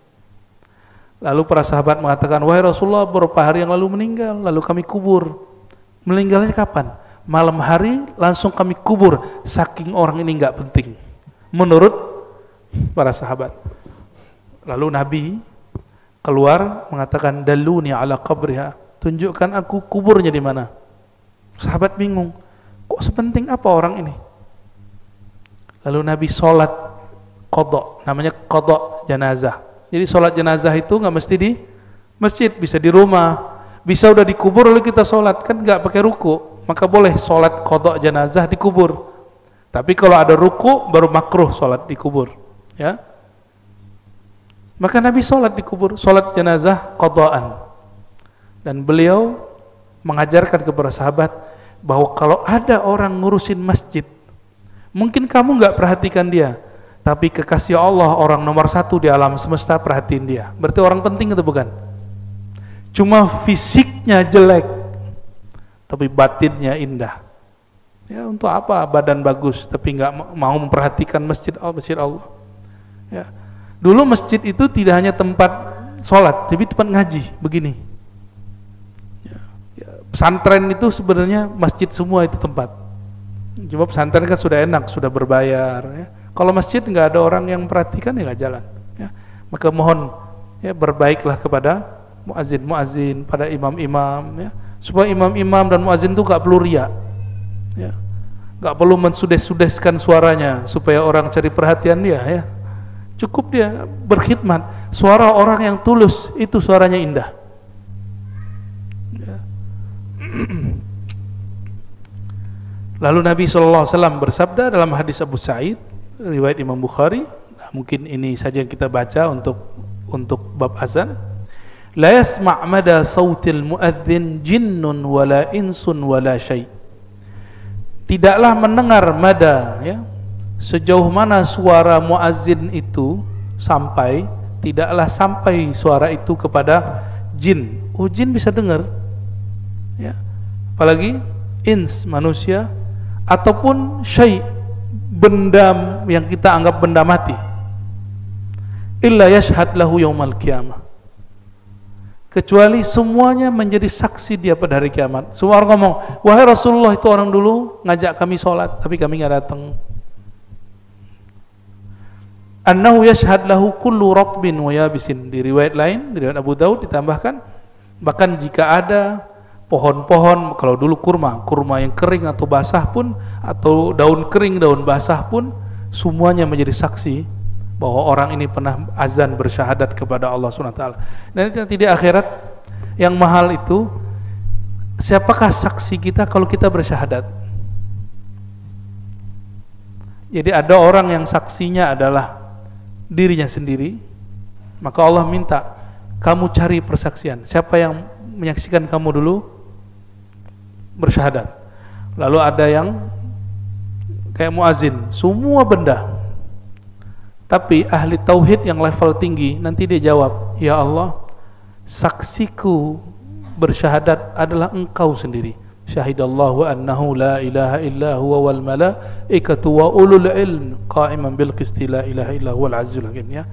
Lalu para sahabat mengatakan, wahai Rasulullah, beberapa hari yang lalu meninggal, lalu kami kubur. Meninggalnya kapan? Malam hari langsung kami kubur, saking orang ini nggak penting menurut para sahabat. Lalu Nabi keluar mengatakan, daluni ala qabriha, tunjukkan aku kuburnya di mana. Sahabat bingung, kok sepenting apa orang ini? Lalu Nabi sholat qadha, namanya qadha jenazah. Jadi sholat jenazah itu nggak mesti di masjid, bisa di rumah, bisa udah dikubur lalu kita sholat, kan nggak pakai ruku, maka boleh sholat qadha jenazah dikubur. Tapi kalau ada ruku baru makruh sholat dikubur, ya. Maka Nabi sholat dikubur, sholat jenazah qadhaan. Dan beliau mengajarkan kepada sahabat bahwa kalau ada orang ngurusin masjid, mungkin kamu nggak perhatikan dia, tapi kekasih Allah, orang nomor satu di alam semesta, perhatiin dia. Berarti orang penting itu bukan? Cuma fisiknya jelek, tapi batinnya indah. Ya, untuk apa badan bagus tapi nggak mau memperhatikan masjid Allah? Ya. Dulu masjid itu tidak hanya tempat sholat, tapi tempat ngaji. Begini. Pesantren itu sebenarnya masjid semua itu tempat. Cuma pesantren kan sudah enak, sudah berbayar. Ya. Kalau masjid nggak ada orang yang memperhatikan, ya nggak jalan. Ya. Maka mohon, ya, berbaiklah kepada muazin, pada imam-imam, ya, supaya imam-imam dan muazin itu nggak perlu riya, ya, nggak perlu mensudes-sudeskan suaranya supaya orang cari perhatian dia. Ya. Cukup dia berkhidmat. Suara orang yang tulus itu suaranya indah. Ya. Lalu Nabi SAW bersabda dalam hadis Abu Sa'id, riwayat Imam Bukhari, mungkin ini saja yang kita baca untuk bab azan. La yasma' mada sautil muadzin jinnun wala insun wala syai'. Tidaklah mendengar mada, ya, sejauh mana suara muazzin itu sampai, tidaklah sampai suara itu kepada jin. Oh, jin bisa dengar, ya. Apalagi ins, manusia, ataupun syai', benda yang kita anggap benda mati. Illa yashhad lahu yaumal qiyamah, kecuali semuanya menjadi saksi dia pada hari kiamat. Semua orang ngomong, wahai Rasulullah, itu orang dulu ngajak kami sholat tapi kami nggak datang. Annahu yashhad lahu kullu ratbin wa yabisin. Di riwayat lain, di riwayat Abu Daud ditambahkan, bahkan jika ada pohon-pohon, kalau dulu kurma yang kering atau basah pun, atau daun kering, daun basah pun, semuanya menjadi saksi bahwa orang ini pernah azan bersyahadat kepada Allah SWT. Dan nanti di akhirat yang mahal itu, siapakah saksi kita kalau kita bersyahadat? Jadi ada orang yang saksinya adalah dirinya sendiri, maka Allah minta kamu cari persaksian, siapa yang menyaksikan kamu dulu bersyahadat. Lalu ada yang kayak muazin, semua benda. Tapi ahli tauhid yang level tinggi, nanti dia jawab, ya Allah, saksiku bersyahadat adalah Engkau sendiri. Syahidallahu annahu la ilaha illa huwa wal malaikatu wa ulul ilm qa'iman bil qisti la ilaha illa huwal azizul hakim, ya.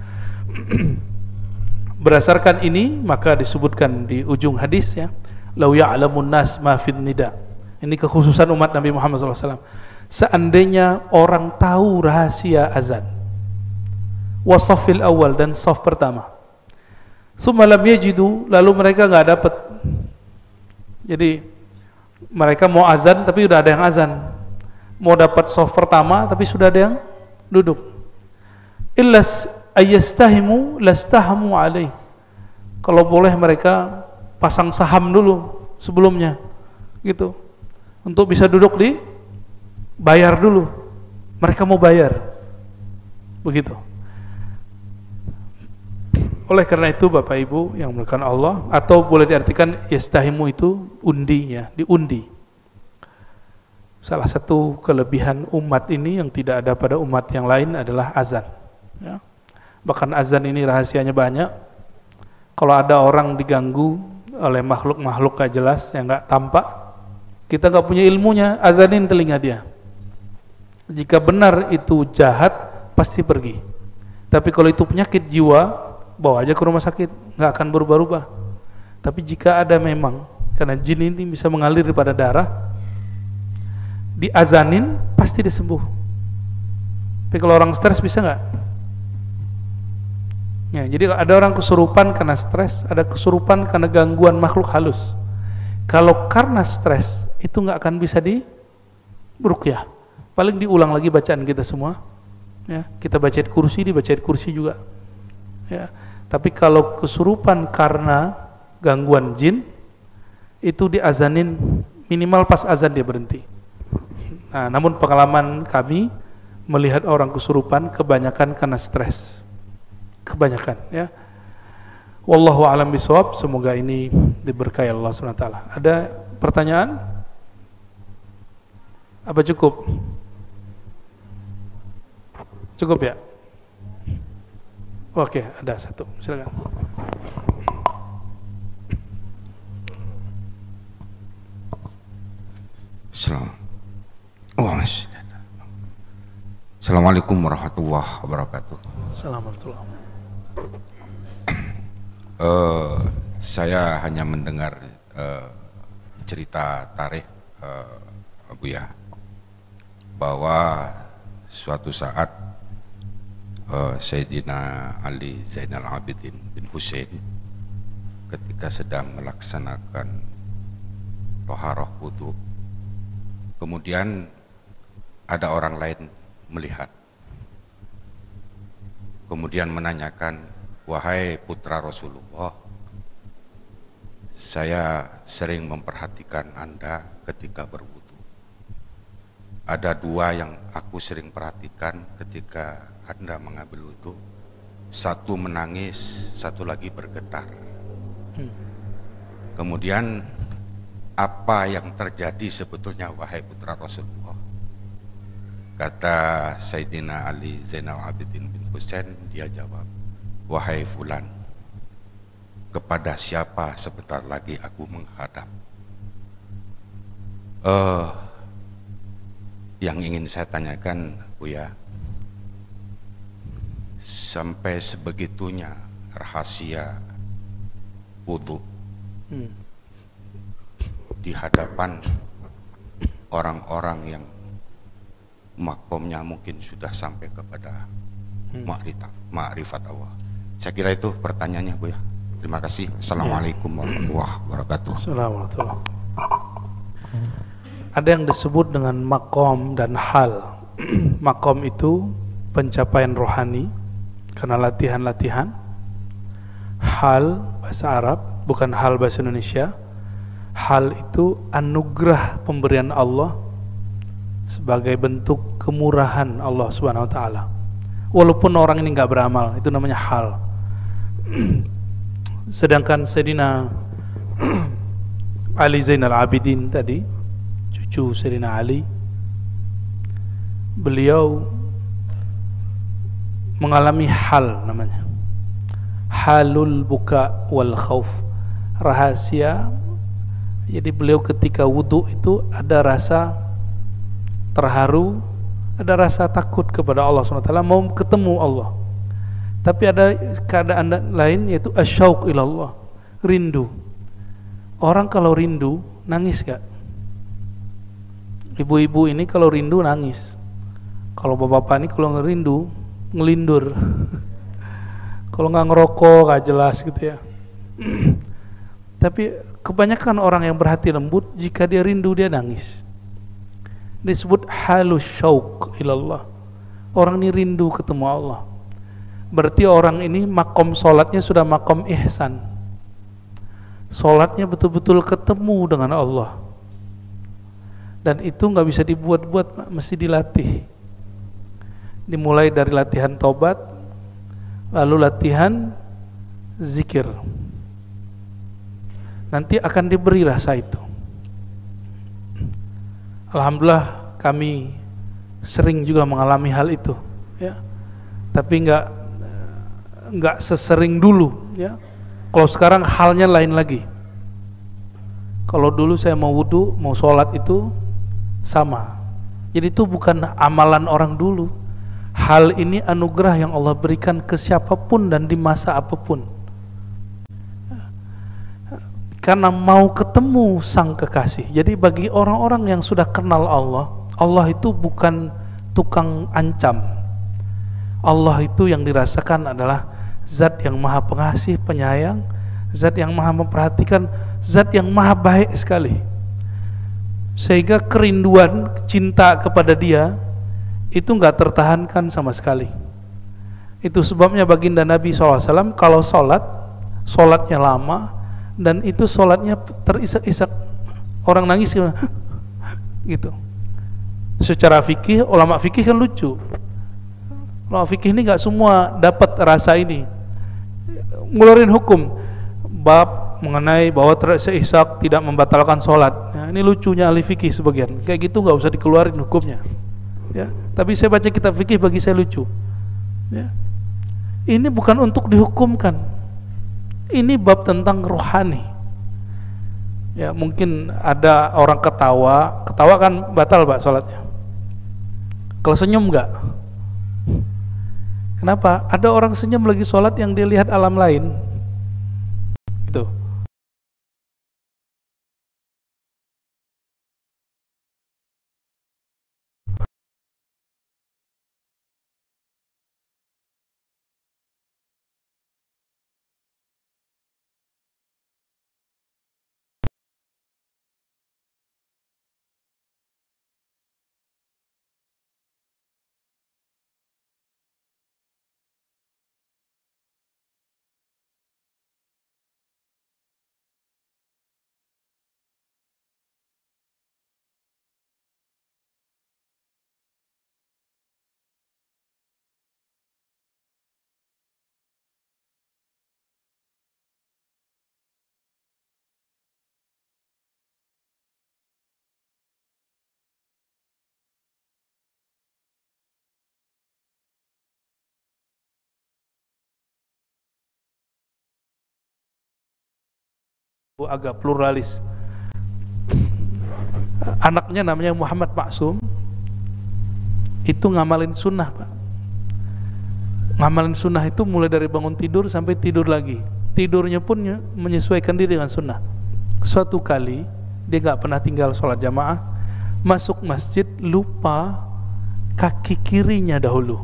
Berdasarkan ini maka disebutkan di ujung hadis, ya, lau ya'lamun nas ma fid nida. Ini kekhususan umat Nabi Muhammad SAW. Seandainya orang tahu rahasia azan, wasafil awal, dan saf pertama, summa lam yajidu, lalu mereka nggak dapat. Jadi Mereka mau azan tapi udah ada yang azan, mau dapat soft pertama tapi sudah ada yang duduk. Illas ayastahimu lastahamu alaih. Kalau boleh mereka pasang saham dulu sebelumnya gitu, untuk bisa duduk di bayar dulu, mereka mau bayar begitu. Oleh karena itu Bapak Ibu yang dimuliakan Allah, atau boleh diartikan yastahimu itu undinya, diundi. Salah satu kelebihan umat ini yang tidak ada pada umat yang lain adalah azan ya. Bahkan azan ini rahasianya banyak. Kalau ada orang diganggu oleh makhluk-makhluk gak jelas yang gak tampak, kita gak punya ilmunya, azanin telinga dia. Jika benar itu jahat, pasti pergi. Tapi kalau itu penyakit jiwa, bawa aja ke rumah sakit, nggak akan berubah-ubah. Tapi jika ada memang, karena jin ini bisa mengalir pada darah, diazanin pasti disembuh. Tapi kalau orang stres bisa nggak? Ya, jadi ada orang kesurupan karena stres, ada kesurupan karena gangguan makhluk halus. Kalau karena stres, itu nggak akan bisa diruqyah. Paling diulang lagi bacaan kita semua. Ya, kita bacain kursi, dibacain kursi juga. Ya, tapi kalau kesurupan karena gangguan jin, itu diazanin minimal pas azan dia berhenti. Nah, namun pengalaman kami melihat orang kesurupan kebanyakan karena stres, kebanyakan ya. Wallahu a'lam bishawab. Semoga ini diberkahi Allah SWT. Ada pertanyaan? Apa cukup? Cukup ya? Oke, ada satu. Silakan. Assalamualaikum warahmatullahi wabarakatuh. Assalamualaikum. Saya hanya mendengar cerita tarikh Buya, bahwa suatu saat Sayyidina Ali Zainal Abidin bin Husain ketika sedang melaksanakan toharoh wudu, kemudian ada orang lain melihat, kemudian menanyakan, wahai putra Rasulullah, saya sering memperhatikan Anda ketika berwudu. Ada dua yang aku sering perhatikan ketika Anda mengambil wudu, satu menangis, satu lagi bergetar. Kemudian apa yang terjadi sebetulnya wahai putra Rasulullah? Kata Sayyidina Ali Zainal Abidin bin Husain, dia jawab, wahai fulan, kepada siapa sebentar lagi aku menghadap? Yang ingin saya tanyakan, Buya, sampai sebegitunya rahasia wudu di hadapan orang-orang yang makomnya mungkin sudah sampai kepada ma'rifat Allah. Saya kira itu pertanyaannya, Buya. Terima kasih. Assalamualaikum warahmatullahi wabarakatuh. Assalamualaikum. Ada yang disebut dengan makom dan hal. Makom itu pencapaian rohani karena latihan-latihan. Hal bahasa Arab, bukan hal bahasa Indonesia. Hal itu anugerah pemberian Allah sebagai bentuk kemurahan Allah Subhanahu wa taala. Walaupun orang ini enggak beramal, itu namanya hal. Sedangkan Sayyidina Ali Zainal Abidin tadi, cucu Sayyidina Ali, beliau mengalami hal namanya halul buka wal khauf, rahasia. Jadi beliau ketika wudu itu ada rasa terharu, ada rasa takut kepada Allah SWT, mau ketemu Allah. Tapi ada keadaan lain, yaitu asyauq ilallah, rindu. Orang kalau rindu nangis gak? Ibu-ibu ini kalau rindu nangis. Kalau bapak-bapak ini kalau ngerindu ngelindur. Kalau nggak ngerokok gak jelas gitu ya. Tapi kebanyakan orang yang berhati lembut, jika dia rindu dia nangis. Disebut halus syauq ilallah. Orang ini rindu ketemu Allah. Berarti orang ini makom solatnya sudah makom ihsan. Solatnya betul-betul ketemu dengan Allah. Dan itu nggak bisa dibuat-buat, mesti dilatih. Dimulai dari latihan taubat, lalu latihan zikir. Nanti akan diberi rasa itu. Alhamdulillah kami sering juga mengalami hal itu, ya. Tapi nggak sesering dulu, ya. Kalau sekarang halnya lain lagi. Kalau dulu saya mau wudu, mau sholat itu sama. Jadi itu bukan amalan orang dulu. Hal ini anugerah yang Allah berikan ke siapapun dan di masa apapun. Karena mau ketemu sang kekasih. Jadi bagi orang-orang yang sudah kenal Allah, Allah itu bukan tukang ancam. Allah itu yang dirasakan adalah zat yang maha pengasih, penyayang, zat yang maha memperhatikan, zat yang maha baik sekali. Sehingga kerinduan, cinta kepada dia itu enggak tertahankan sama sekali. Itu sebabnya baginda Nabi SAW kalau sholatnya lama, dan itu sholatnya terisak-isak, orang nangis gitu. Secara fikih, ulama fikih kan lucu. Ulama fikih ini nggak semua dapat rasa ini. Ngeluarin hukum bab mengenai bahwa terisak-isak tidak membatalkan sholat. Nah, ini lucunya ahli fikih sebagian. Kayak gitu nggak usah dikeluarin hukumnya. Ya, tapi saya baca kitab fikih, bagi saya lucu. Ya. Ini bukan untuk dihukumkan. Ini bab tentang rohani. Ya, mungkin ada orang ketawa kan batal Pak sholatnya. Kalau senyum enggak? Kenapa? Ada orang senyum lagi sholat yang dia lihat alam lain. Gitu. Agak pluralis. Anaknya namanya Muhammad Maksum, itu ngamalin sunnah Pak. Ngamalin sunnah itu mulai dari bangun tidur sampai tidur lagi. Tidurnya pun menyesuaikan diri dengan sunnah. Suatu kali dia gak pernah tinggal sholat jamaah, masuk masjid lupa kaki kirinya dahulu.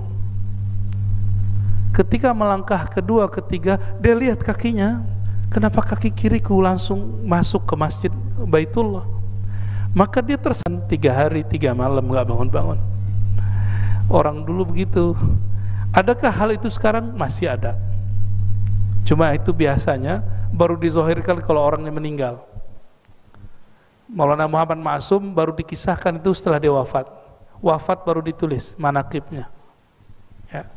Ketika melangkah kedua ketiga, dia lihat kakinya, kenapa kaki kiriku langsung masuk ke masjid Baitullah? Maka dia tersan 3 hari 3 malam gak bangun-bangun. Orang dulu begitu. Adakah hal itu sekarang? Masih ada. Cuma itu biasanya baru dizohirkan kalau orangnya meninggal. Maulana Muhammad Maksum baru dikisahkan itu setelah dia wafat. Wafat baru ditulis manaqibnya. Ya.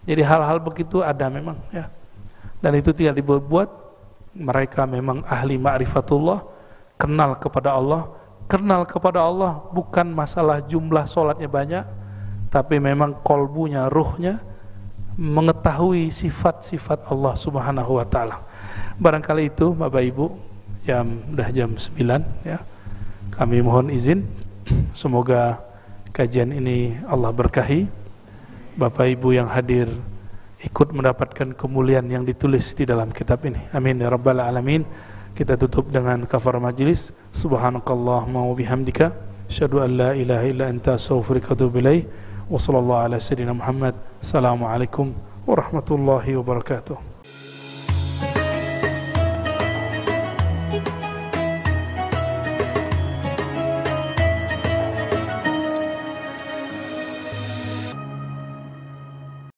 Jadi hal-hal begitu ada memang, ya. Dan itu tidak dibuat-buat. Mereka memang ahli ma'rifatullah, kenal kepada Allah. Kenal kepada Allah bukan masalah jumlah sholatnya banyak, tapi memang kolbunya, ruhnya mengetahui sifat-sifat Allah subhanahu wa ta'ala. Barangkali itu Bapak Ibu, udah jam 9 ya. Kami mohon izin, semoga kajian ini Allah berkahi. Bapak Ibu yang hadir ikut mendapatkan kemuliaan yang ditulis di dalam kitab ini. Amin ya rabbal alamin. Kita tutup dengan kafar majlis. Subhanakallahumma wa bihamdika asyhadu an la ilaha illa anta astaghfiruka wa atubu ilaik. Wa sallallahu ala sayyidina Muhammad. Assalamualaikum warahmatullahi wabarakatuh.